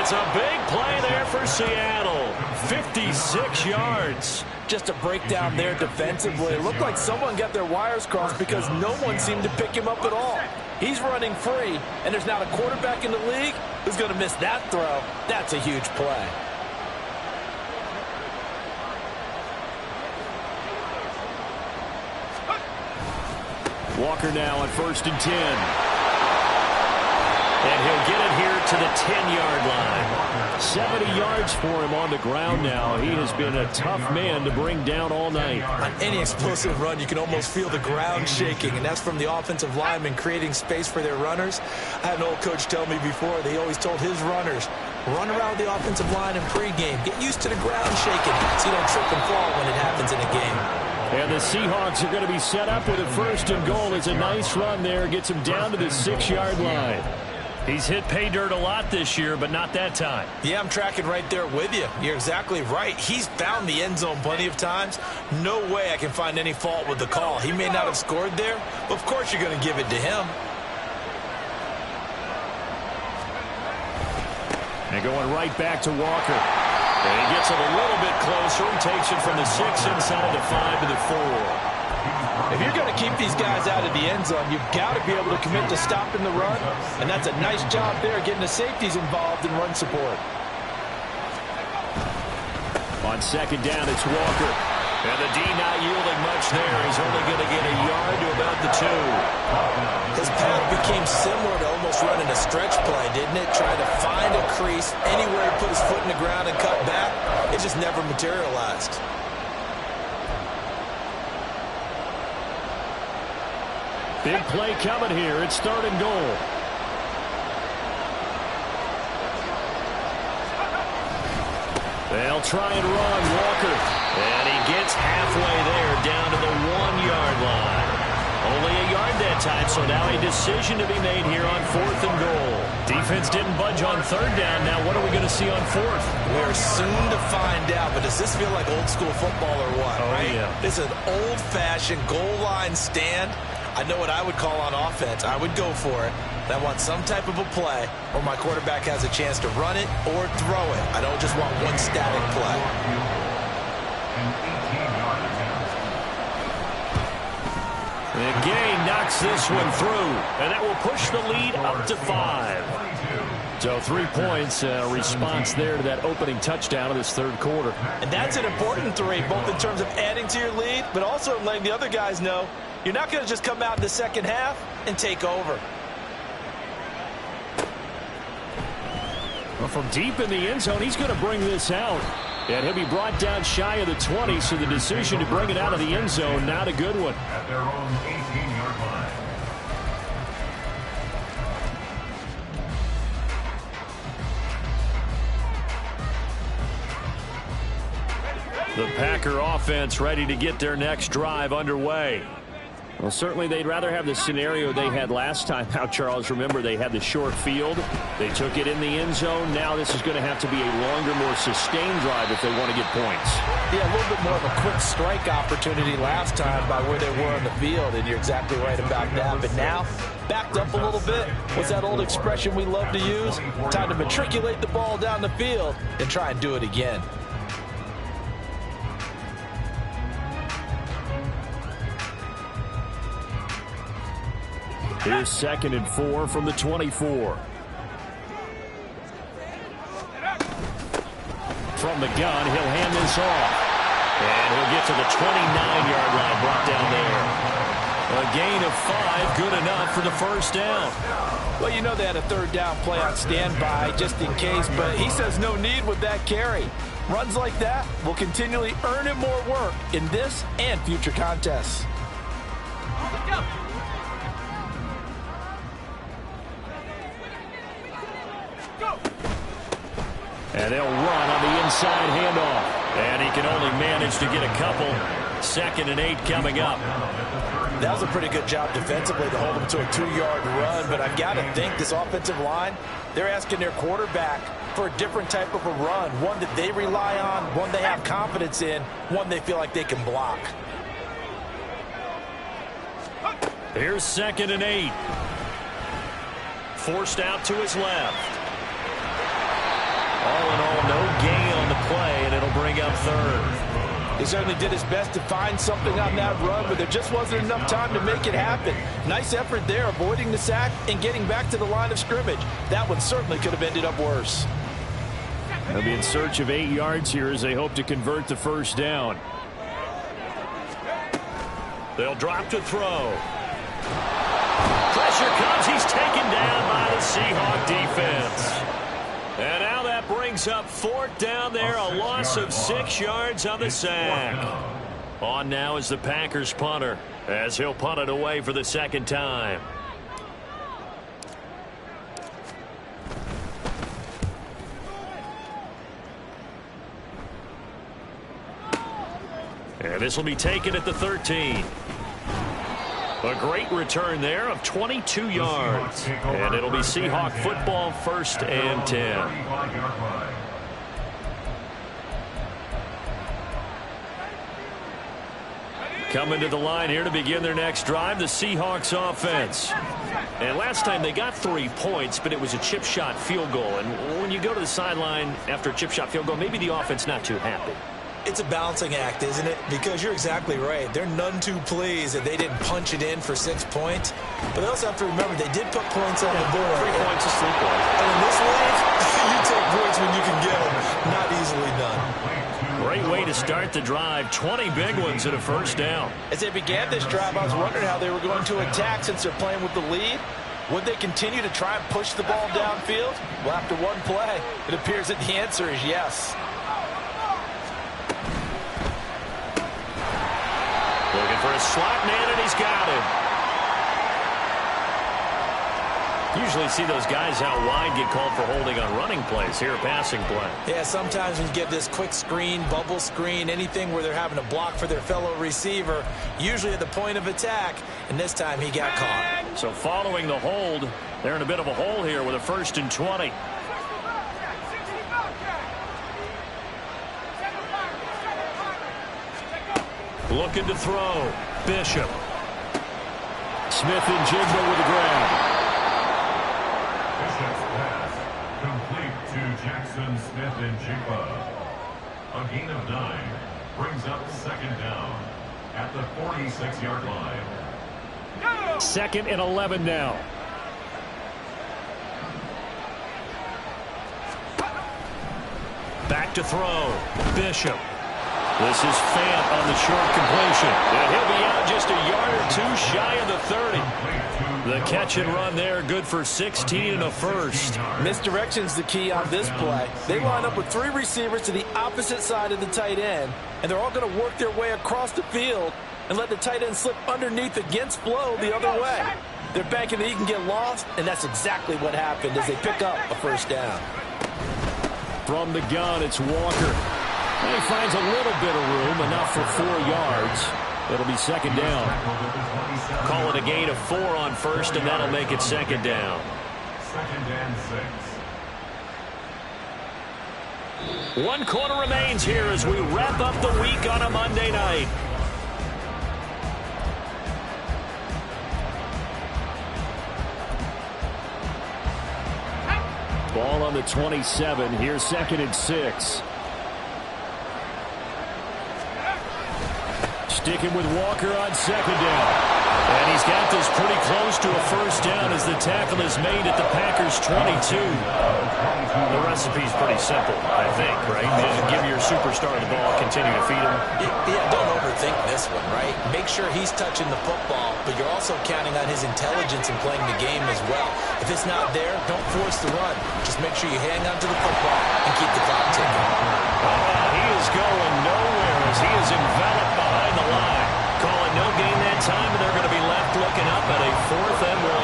It's a big play there for Seattle. 56 yards. Just a breakdown there defensively. It looked like someone got their wires crossed because no one seemed to pick him up at all. He's running free, and there's not a quarterback in the league who's going to miss that throw. That's a huge play. Walker now on 1st and 10. And he'll get it here to the 10-yard line. 70 yards for him on the ground now. He has been a tough man to bring down all night. On any explosive run, you can almost feel the ground shaking, and that's from the offensive linemen creating space for their runners. I had an old coach tell me before, they always told his runners, run around the offensive line in pregame. Get used to the ground shaking so you don't trip and fall when it happens in a game. And the Seahawks are going to be set up with a 1st and goal. It's a nice run there. Gets him down to the 6-yard line. He's hit pay dirt a lot this year, but not that time. Yeah, I'm tracking right there with you. You're exactly right. He's found the end zone plenty of times. No way I can find any fault with the call. He may not have scored there, but of course you're going to give it to him. And going right back to Walker. And he gets it a little bit closer and takes it from the 6 inside the 5 to the 4. If you're going to keep these guys out of the end zone, you've got to be able to commit to stopping the run, and that's a nice job there getting the safeties involved in run support. On 2nd down, it's Walker. And the D not yielding much there. He's only going to get a yard to about the 2. His path became similar to almost running a stretch play, didn't it? Trying to find a crease anywhere he put his foot in the ground and cut back. It just never materialized. Big play coming here. It's 3rd and goal. They'll try and run Walker. And he gets halfway there down to the 1-yard line. Only a yard that time, so now a decision to be made here on 4th and goal. Defense didn't budge on 3rd down. Now what are we going to see on 4th? We are soon to find out, but does this feel like old school football or what? Oh, right? yeah. This is an old-fashioned goal line stand. I know what I would call on offense. I would go for it. I want some type of a play where my quarterback has a chance to run it or throw it. I don't just want one static play. And Gay knocks this one through, and that will push the lead up to 5. So 3 points, response there to that opening touchdown of this 3rd quarter. And that's an important 3, both in terms of adding to your lead, but also letting the other guys know you're not going to just come out in the second half and take over. Well, from deep in the end zone, he's going to bring this out. And he'll be brought down shy of the 20, so the decision to bring it out of the end zone, not a good one. At their own 18-yard line. The Packer offense ready to get their next drive underway. Well, certainly they'd rather have the scenario they had last time out, Charles. Remember, they had the short field. They took it in the end zone. Now this is going to have to be a longer, more sustained drive if they want to get points. Yeah, a little bit more of a quick strike opportunity last time by where they were on the field, and you're exactly right about that. But now, backed up a little bit. What's that old expression we love to use? Time to matriculate the ball down the field and try and do it again. Here's 2nd and 4 from the 24. From the gun, he'll hand this off. And he'll get to the 29-yard line, brought down there. A gain of 5, good enough for the 1st down. Well, you know they had a 3rd down play on standby just in case, but he says no need with that carry. Runs like that will continually earn him more work in this and future contests. And they'll run on the inside handoff. And he can only manage to get a couple. 2nd and 8 coming up. That was a pretty good job defensively to hold him to a 2-yard run, but I've got to think this offensive line, they're asking their quarterback for a different type of a run, one that they rely on, one they have confidence in, one they feel like they can block. Here's 2nd and 8. Forced out to his left. All in all, no gain on the play, and it'll bring up 3rd. He certainly did his best to find something on that run, but there just wasn't enough time to make it happen. Nice effort there, avoiding the sack and getting back to the line of scrimmage. That one certainly could have ended up worse. They'll be in search of 8 yards here as they hope to convert the 1st down. They'll drop to throw. Pressure comes. He's taken down by the Seahawk defense. And now that brings up 4th down there, a loss of 6 yards on the sack. On now is the Packers punter, as he'll punt it away for the 2nd time. And this will be taken at the 13. A great return there of 22 yards. And it'll be Seahawk football, 1st and 10. Coming to the line here to begin their next drive, the Seahawks offense. And last time they got 3 points, but it was a chip shot field goal. And when you go to the sideline after a chip shot field goal, maybe the offense not too happy. It's a balancing act, isn't it? Because you're exactly right. They're none too pleased that they didn't punch it in for 6 points. But they also have to remember they did put points on the board. 3 points to sleep on. And in this league, you take points when you can get them. Not easily done. Great way to start the drive. 20 big ones and a first down. As they began this drive, I was wondering how they were going to attack since they're playing with the lead. Would they continue to try and push the ball downfield? Well, after one play, it appears that the answer is yes. Looking for a slot man, and he's got him. Usually see those guys out wide get called for holding on running plays. Here, a passing play. Yeah, sometimes when you give this quick screen, bubble screen, anything where they're having to block for their fellow receiver, usually at the point of attack, and this time he got caught. So following the hold, they're in a bit of a hole here with a 1st and 20. Looking to throw. Bishop. Smith-Njigba with the grab. Bishop's pass complete to Jackson Smith-Njigba. A gain of 9 brings up 2nd down at the 46-yard line. 2nd and 11 now. Back to throw. Bishop. This is Fant on the short completion. And he'll be out just a yard or two shy of the 30. The catch and run there, good for 16 and a first. Misdirection's the key on this play. They line up with 3 receivers to the opposite side of the tight end, and they're all going to work their way across the field and let the tight end slip underneath against flow the other way. They're banking that he can get lost, and that's exactly what happened as they pick up a first down. From the gun, it's Walker. And he finds a little bit of room, enough for 4 yards. It'll be 2nd down. Call it a gain of 4 on 1st, and that'll make it 2nd down. 2nd and 6. 1 quarter remains here as we wrap up the week on a Monday night. Ball on the 27. Here's 2nd and 6. Sticking with Walker on 2nd down. And he's got this pretty close to a first down as the tackle is made at the Packers' 22. The recipe's pretty simple, I think, right? Just give your superstar the ball, continue to feed him. Yeah, don't overthink this one, right? Make sure he's touching the football, but you're also counting on his intelligence in playing the game as well. If it's not there, don't force the run. Just make sure you hang on to the football and keep the clock ticking. He is going nowhere as he is enveloped behind the line. Call it no gain that time, and they're going to be left looking up at a 4th and 1.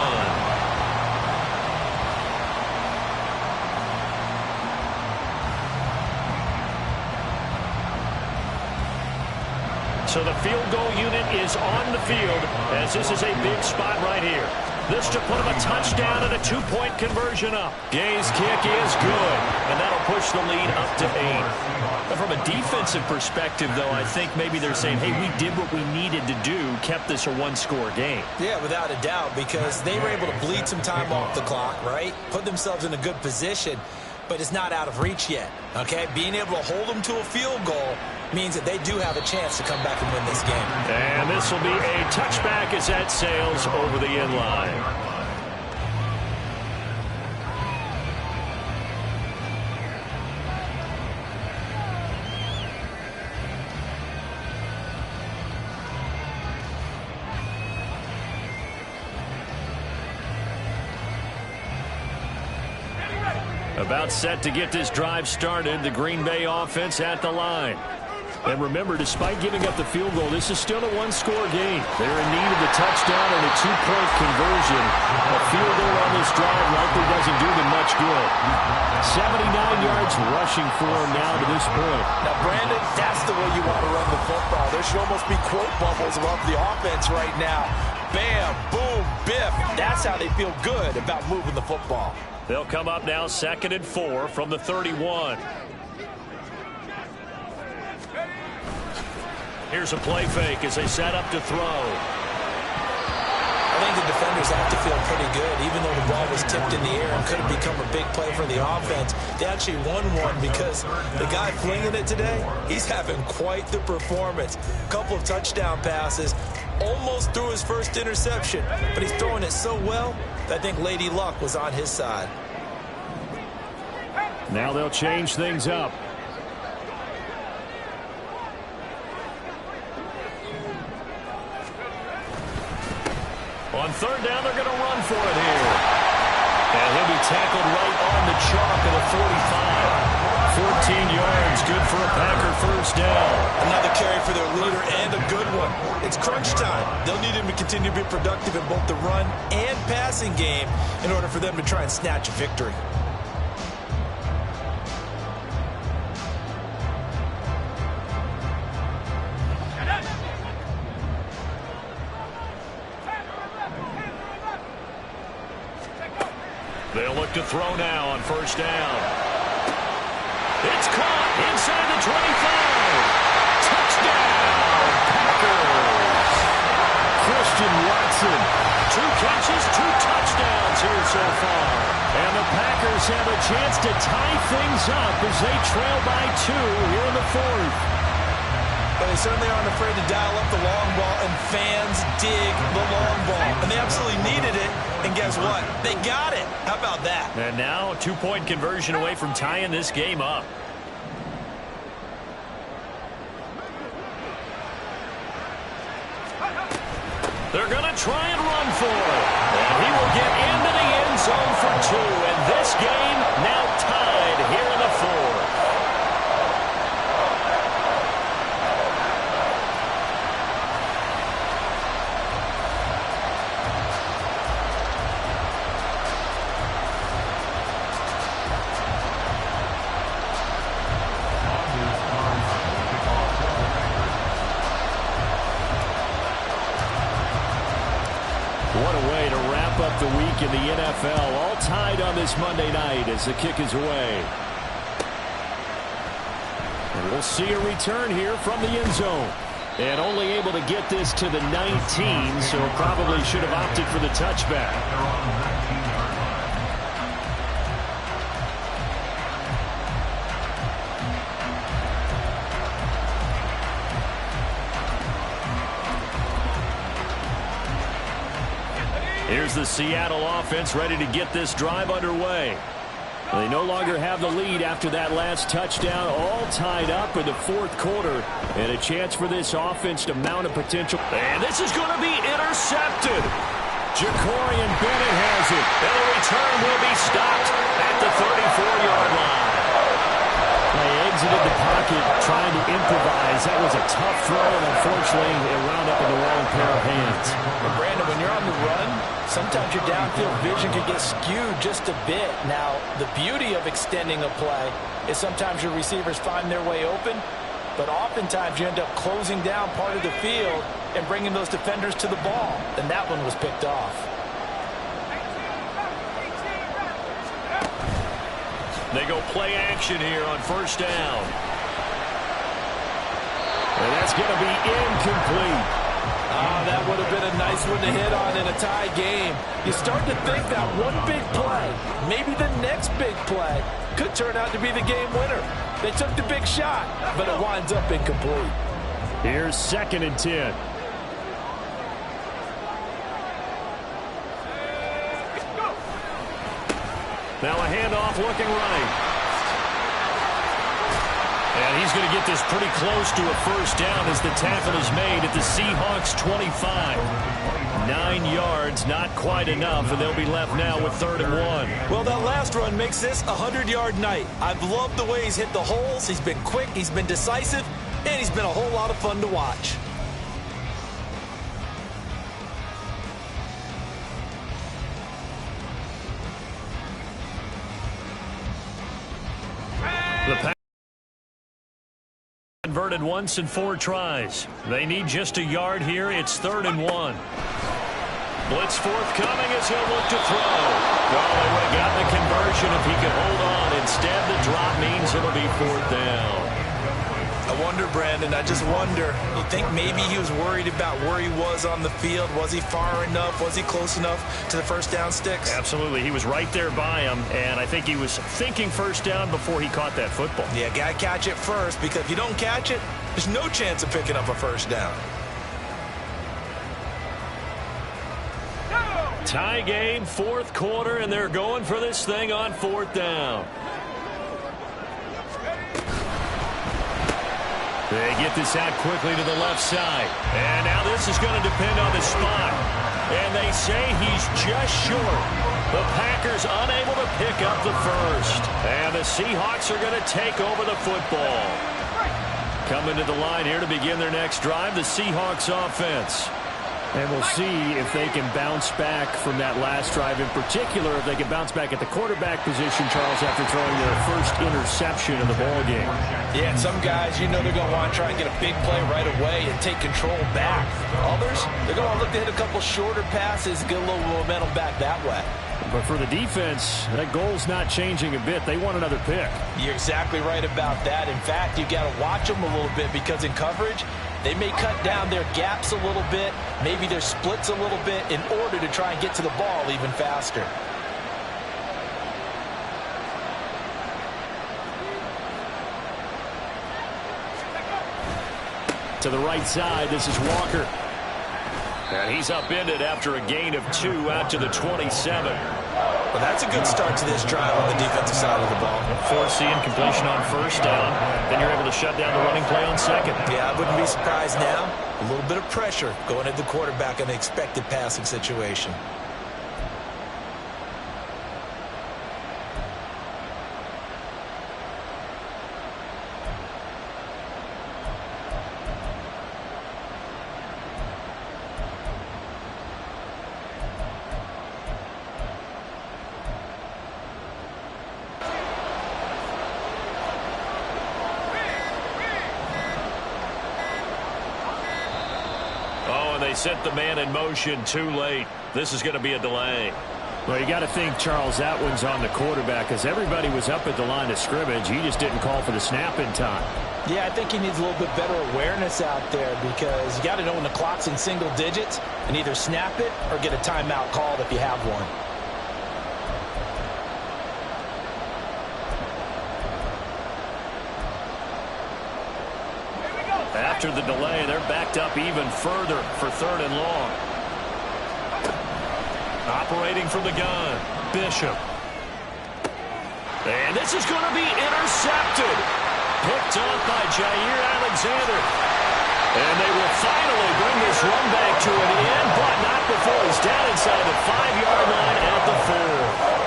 So the field goal unit is on the field as this is a big spot right here. This to put him a touchdown and a 2-point conversion up. Gay's kick is good, and that'll push the lead up to 8. But from a defensive perspective, though, I think maybe they're saying, hey, we did what we needed to do, kept this a 1-score game. Yeah, without a doubt, because they were able to bleed some time off the clock, right? Put themselves in a good position, but it's not out of reach yet, okay? Being able to hold them to a field goal means that they do have a chance to come back and win this game. And this will be a touchback as that sails over the end line. About set to get this drive started, the Green Bay offense at the line. And remember, despite giving up the field goal, this is still a 1-score game. They're in need of the touchdown and a 2-point conversion. A field goal on this drive likely doesn't do them much good. 79 yards rushing for him now to this point. Now, Brandon, that's the way you want to run the football. There should almost be quote bubbles above the offense right now. Bam, boom, biff. That's how they feel good about moving the football. They'll come up now 2nd and 4 from the 31. Here's a play fake as they set up to throw. I think the defenders have to feel pretty good, even though the ball was tipped in the air and could have become a big play for the offense. They actually won one because the guy flinging it today, he's having quite the performance. A couple of touchdown passes, almost threw his first interception, but he's throwing it so well that I think Lady Luck was on his side. Now they'll change things up. On third down, they're going to run for it here. And he'll be tackled right on the chalk at the 45. 14 yards, good for a Packer first down. Another carry for their leader and a good one. It's crunch time. They'll need him to continue to be productive in both the run and passing game in order for them to try and snatch a victory. They'll look to throw now on first down. It's caught inside the 25. Touchdown, Packers. Christian Watson, 2 catches, 2 touchdowns here so far. And the Packers have a chance to tie things up as they trail by 2 here in the 4th. But they certainly aren't afraid to dial up the long ball, and fans dig the long ball. And they absolutely needed it, and guess what? They got it. How about that? And now a 2-point conversion away from tying this game up. They're going to try and run for it. And he will get into the end zone for 2. And this game now tied here in the 4th. What a way to wrap up the week in the NFL. All tied on this Monday night as the kick is away. And we'll see a return here from the end zone. And only able to get this to the 19, so probably should have opted for the touchback. Here's the Seattle offense ready to get this drive underway. They no longer have the lead after that last touchdown, all tied up in the 4th quarter. And a chance for this offense to mount a potential. And this is going to be intercepted. Jacorian Bennett has it. And the return will be stopped at the 34-yard line. They exited the pocket trying to improvise. That was a tough throw, and unfortunately, it wound up in the wrong pair of hands. Well, Brandon, when you're on the run, sometimes your downfield vision can get skewed just a bit. Now, the beauty of extending a play is sometimes your receivers find their way open, but oftentimes you end up closing down part of the field and bringing those defenders to the ball, and that one was picked off. They go play action here on first down. And that's going to be incomplete. That would have been a nice one to hit on in a tie game. You start to think that one big play, maybe the next big play, could turn out to be the game winner. They took the big shot, but it winds up incomplete. Here's 2nd and 10. Now a handoff looking right. And he's going to get this pretty close to a first down as the tackle is made at the Seahawks 25. 9 yards, not quite enough, and they'll be left now with 3rd and 1. Well, that last run makes this a 100-yard night. I've loved the way he's hit the holes. He's been quick, he's been decisive, and he's been a whole lot of fun to watch. The Packers converted once in 4 tries. They need just a yard here. It's 3rd and 1. Blitz forthcoming as he'll look to throw. Well, they would have gotten the conversion if he could hold on. Instead, the drop means it'll be 4th down. I wonder, Brandon, I just wonder, you think maybe he was worried about where he was on the field? Was he far enough? Was he close enough to the first down sticks? Absolutely. He was right there by him, and I think he was thinking first down before he caught that football. Yeah, got to catch it first, because if you don't catch it, there's no chance of picking up a first down. Tie game, 4th quarter, and they're going for this thing on 4th down. They get this out quickly to the left side. And now this is going to depend on the spot. And they say he's just short. The Packers unable to pick up the first. And the Seahawks are going to take over the football. Coming to the line here to begin their next drive, the Seahawks offense. And we'll see if they can bounce back from that last drive. In particular, if they can bounce back at the quarterback position, Charles, after throwing their first interception of the ballgame. Yeah, and some guys, you know they're going to want to try and get a big play right away and take control back. Others, they're going to look to hit a couple shorter passes, get a little momentum back that way. But for the defense, that goal's not changing a bit. They want another pick. You're exactly right about that. In fact, you got to watch them a little bit because in coverage, they may cut down their gaps a little bit, maybe their splits a little bit in order to try and get to the ball even faster. To the right side, this is Walker. And he's upended after a gain of 2 out to the 27. Well, that's a good start to this drive on the defensive side of the ball. Forcing completion on first down. Then you're able to shut down the running play on second. Yeah, I wouldn't be surprised now. A little bit of pressure going at the quarterback in an expected passing situation. They set the man in motion too late. This is going to be a delay. Well, you got to think, Charles, that one's on the quarterback because everybody was up at the line of scrimmage. He just didn't call for the snap in time. Yeah, I think he needs a little bit better awareness out there because you got to know when the clock's in single digits and either snap it or get a timeout called if you have one. After the delay, they're backed up even further for 3rd and long. Operating from the gun, Bishop. And this is going to be intercepted. Picked up by Jair Alexander. And they will finally bring this run back to an end, but not before he's down inside the 5-yard line at the 4.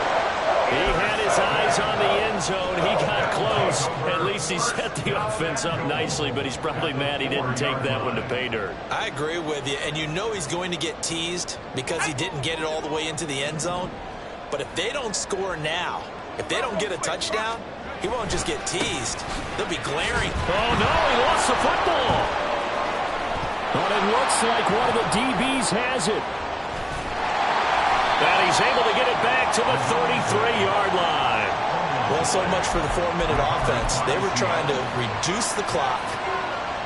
He had his eyes on the end zone. He got close. At least he set the offense up nicely, but he's probably mad he didn't take that one to pay dirt. I agree with you, and you know he's going to get teased because he didn't get it all the way into the end zone. But if they don't score now, if they don't get a touchdown, he won't just get teased. They'll be glaring. Oh, no, he lost the football. But it looks like one of the DBs has it. And he's able to get it back to the 33-yard line. Well, so much for the 4-minute offense. They were trying to reduce the clock,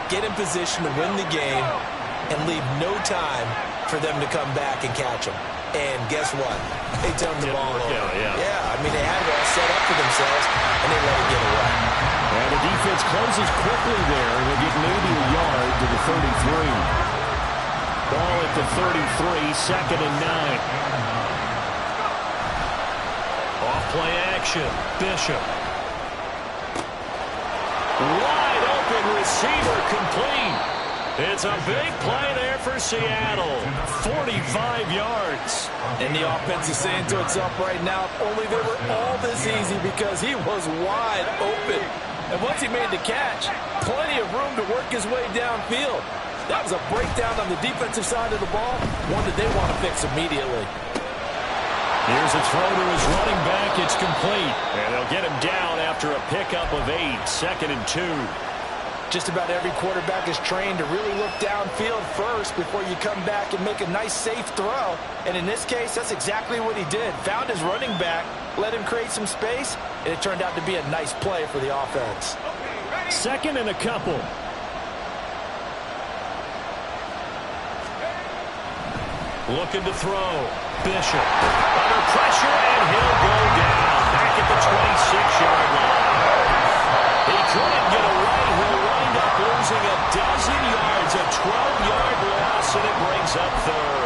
get in position to win the game, and leave no time for them to come back and catch them. And guess what? They turned the ball over. Yeah, I mean, they had it all set up for themselves, and they let it get away. And the defense closes quickly there. They'll get maybe a yard to the 33. Ball at the 33, 2nd and 9. Off-play action, Bishop. Wide open receiver complete. It's a big play there for Seattle. 45 yards. And the offense is saying to itself right now, if only they were all this easy because he was wide open. And once he made the catch, plenty of room to work his way downfield. That was a breakdown on the defensive side of the ball, one that they want to fix immediately. Here's a throw to his running back. It's complete. And they'll get him down after a pickup of 8, 2nd and 2. Just about every quarterback is trained to really look downfield first before you come back and make a nice, safe throw. And in this case, that's exactly what he did. Found his running back, let him create some space, and it turned out to be a nice play for the offense. 2nd and a couple. Looking to throw. Bishop under pressure, and he'll go down back at the 26-yard line. He couldn't get away. He'll wind up losing a dozen yards, a 12-yard loss, and it brings up 3rd.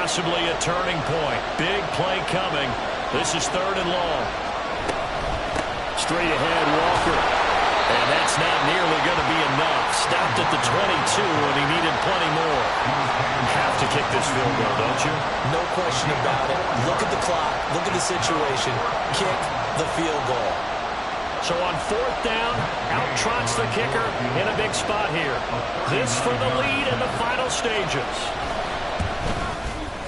possibly a turning point. Big play coming. This is 3rd and long. Straight ahead, Walker. And that's not nearly going to be enough. Stopped at the 22, and he needed plenty more. You have to kick this field goal, don't you? No question about it. Look at the clock. Look at the situation. Kick the field goal. So on 4th down, out trots the kicker in a big spot here. This for the lead in the final stages.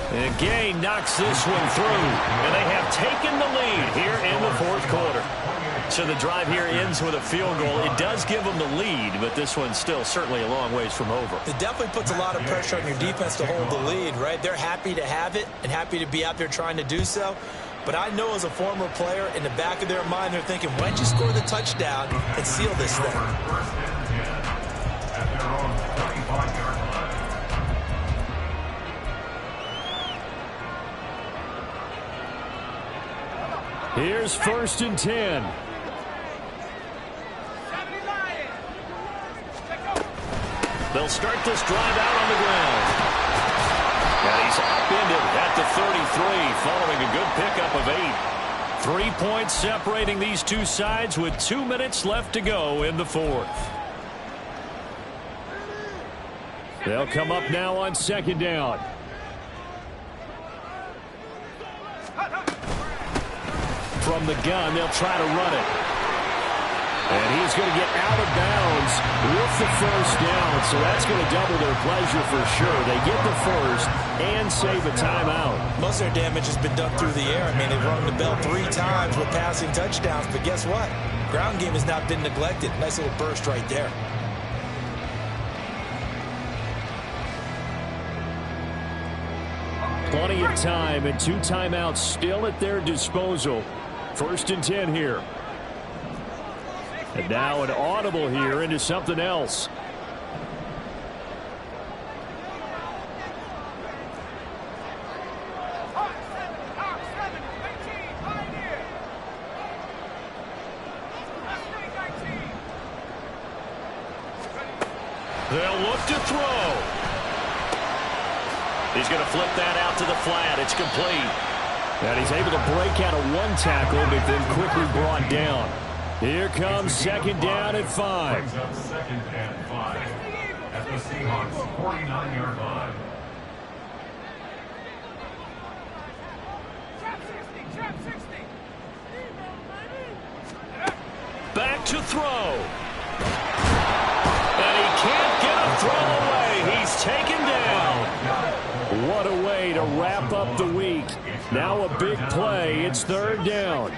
And Gay knocks this one through, and they have taken the lead here in the 4th quarter. So the drive here ends with a field goal. It does give them the lead, but this one's still certainly a long ways from over. It definitely puts a lot of pressure on your defense to hold the lead, right? They're happy to have it and happy to be out there trying to do so. But I know as a former player, in the back of their mind, they're thinking, why don't you score the touchdown and seal this thing? First and 10 at their own 35-yard line. Here's 1st and 10. They'll start this drive out on the ground. And he's upended at the 33 following a good pickup of 8. 3 points separating these two sides with 2 minutes left to go in the 4th. They'll come up now on 2nd down. From the gun, they'll try to run it. And he's going to get out of bounds with the 1st down, so that's going to double their pleasure for sure. They get the 1st and save a timeout. Most of their damage has been done through the air. I mean, they've rung the bell 3 times with passing touchdowns, but guess what? Ground game has not been neglected. Nice little burst right there. Plenty of time and 2 timeouts still at their disposal. 1st and 10 here. And now an audible here into something else. They'll look to throw. He's going to flip that out to the flat. It's complete. And he's able to break out of 1 tackle, but then quickly brought down. Here comes 2nd down at 5. Brings up 2nd and 5 at the Seahawks 49-yard line. Back to throw. And he can't get a throw away. He's taken down. What a way to wrap up the week. Now a big play. It's 3rd down.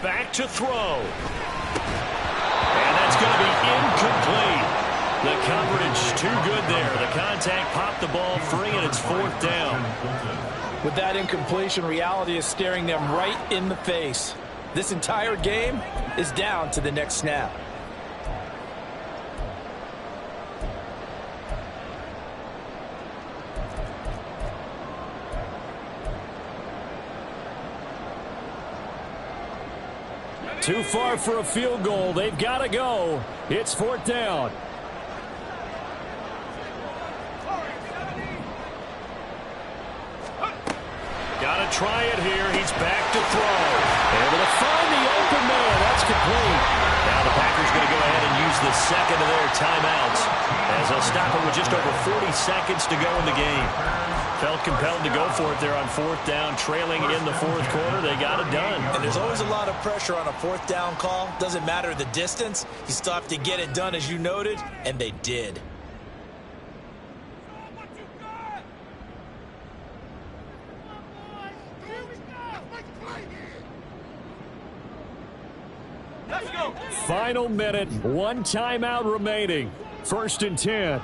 Back to throw. And that's going to be incomplete. The coverage too good there. The contact popped the ball free, and it's 4th down. With that incompletion, reality is staring them right in the face. This entire game is down to the next snap. Too far for a field goal. They've got to go. It's 4th down. Got to try it here. He's back to throw. Able to find the open man. That's complete. Now the Packers going to go ahead and use the second of their timeouts as they'll stop it with just over 40 seconds to go in the game. Felt compelled to go for it there on 4th down, trailing in the 4th quarter. They got it done. And there's always a lot of pressure on a 4th down call. Doesn't matter the distance. You still have to get it done, as you noted, and they did. Final minute, 1 timeout remaining. 1st and 10.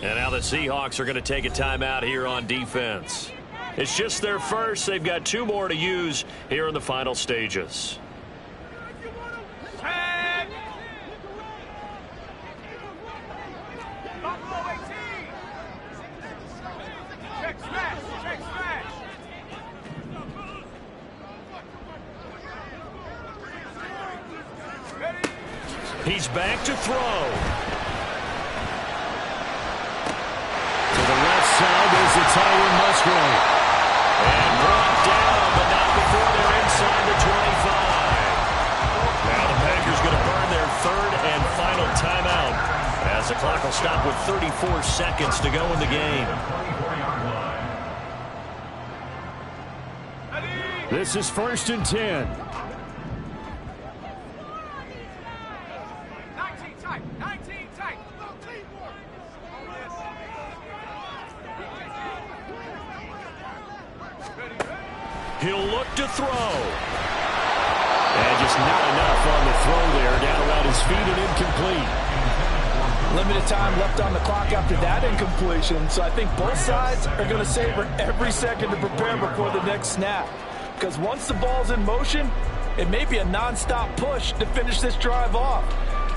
And now the Seahawks are going to take a timeout here on defense. It's just their first. They've got 2 more to use here in the final stages. He's back to throw. To the left side, there's the tight end Musgrave. And brought down, but not before they're inside the 25. Now the Packers going to burn their third and final timeout, as the clock will stop with 34 seconds to go in the game. This is 1st and 10. He'll look to throw. And just not enough on the throw there. Down around his feet and incomplete. Limited time left on the clock after that incompletion. So I think both sides are going to savor every second to prepare before the next snap. Because once the ball's in motion, it may be a non-stop push to finish this drive off.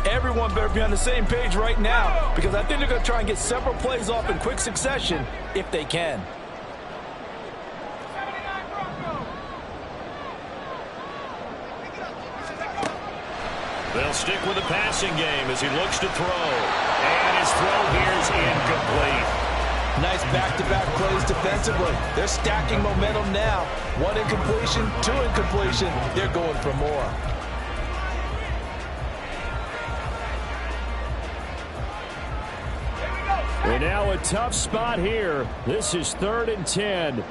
Everyone better be on the same page right now, because I think they're going to try and get several plays off in quick succession if they can. They'll stick with the passing game as he looks to throw. And his throw here is incomplete. Nice back-to-back plays defensively. They're stacking momentum now. 1 incompletion, 2 incompletion. They're going for more. And now a tough spot here. This is 3rd and 10.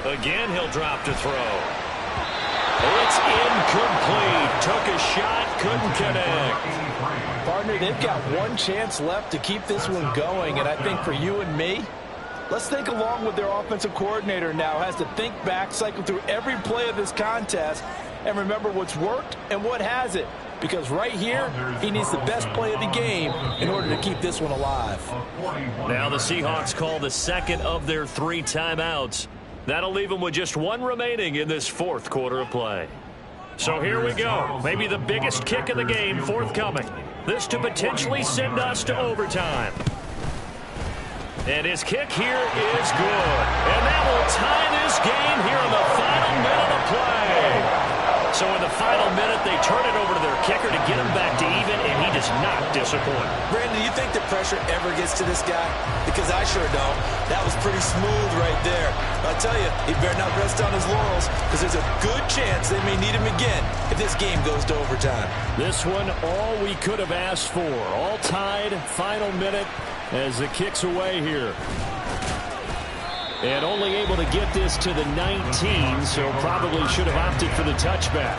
Again, he'll drop to throw. It's incomplete. Took a shot, couldn't connect. Partner, they've got one chance left to keep this one going, and I think for you and me, let's think along with their offensive coordinator now. Has to think back, cycle through every play of this contest, and remember what's worked and what hasn't. Because right here, he needs the best play of the game in order to keep this one alive. Now the Seahawks call the second of their 3 timeouts. That'll leave them with just 1 remaining in this 4th quarter of play. So here we go. Maybe the biggest kick of the game forthcoming. This to potentially send us to overtime. And his kick here is good. And that will tie this game here in the final minute of play. So in the final minute, they turn it over to their kicker to get him back to even, and he does not disappoint. Brandon, do you think the pressure ever gets to this guy? Because I sure don't. That was pretty smooth right there. I'll tell you, he better not rest on his laurels, because there's a good chance they may need him again if this game goes to overtime. This one, all we could have asked for. All tied, final minute as the kick's away here. And only able to get this to the 19, so probably should have opted for the touchback.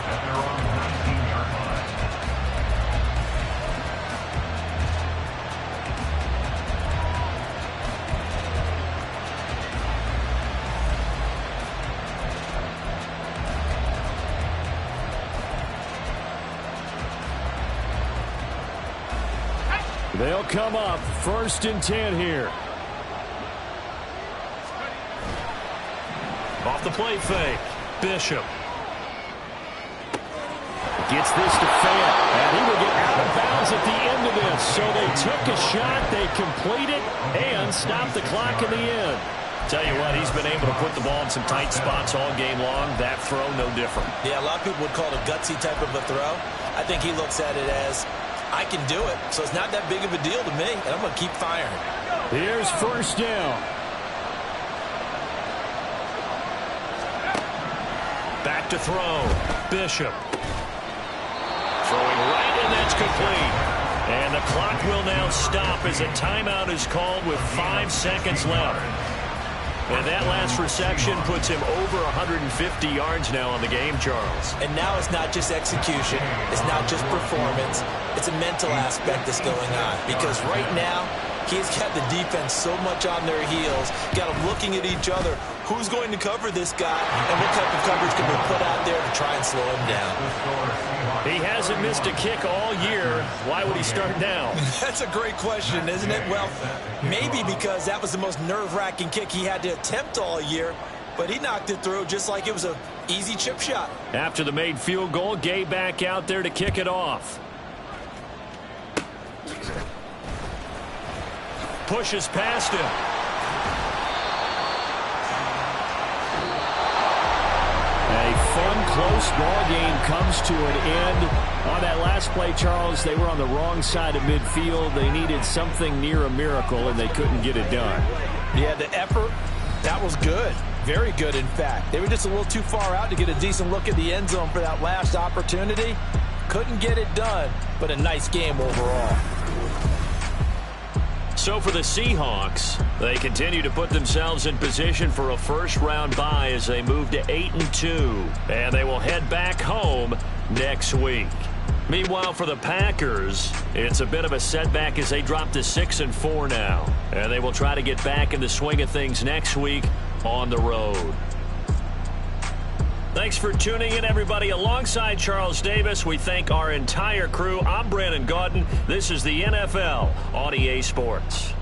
They'll come up 1st and 10 here. Off the play fake, Bishop. Gets this to Fant, and he will get out of bounds at the end of this. So they took a shot, they complete it, and stop the clock in the end. Tell you what, he's been able to put the ball in some tight spots all game long. That throw, no different. Yeah, a lot of people would call it a gutsy type of a throw. I think he looks at it as, I can do it, so it's not that big of a deal to me, and I'm going to keep firing. Here's 1st down. Back to throw. Bishop. Throwing right, and that's complete. And the clock will now stop as a timeout is called with 5 seconds left. And that last reception puts him over 150 yards now on the game, Charles. And now it's not just execution. It's not just performance. It's a mental aspect that's going on. Because right now, he's got the defense so much on their heels, got them looking at each other. Who's going to cover this guy, and what type of coverage can be put out there to try and slow him down? He hasn't missed a kick all year. Why would he start now? That's a great question, isn't it? Well, maybe because that was the most nerve-wracking kick he had to attempt all year, but he knocked it through just like it was an easy chip shot. After the made field goal, Gay back out there to kick it off. Pushes past him. close ball game comes to an end. On that last play, Charles, they were on the wrong side of midfield. They needed something near a miracle, and they couldn't get it done. Yeah, the effort, that was good. Very good, in fact. They were just a little too far out to get a decent look at the end zone for that last opportunity. Couldn't get it done, but a nice game overall. So for the Seahawks, they continue to put themselves in position for a first-round bye as they move to 8-2, and they will head back home next week. Meanwhile, for the Packers, it's a bit of a setback as they drop to 6-4 now, and they will try to get back in the swing of things next week on the road. Thanks for tuning in, everybody. Alongside Charles Davis, we thank our entire crew. I'm Brandon Gaudin. This is the NFL on EA Sports.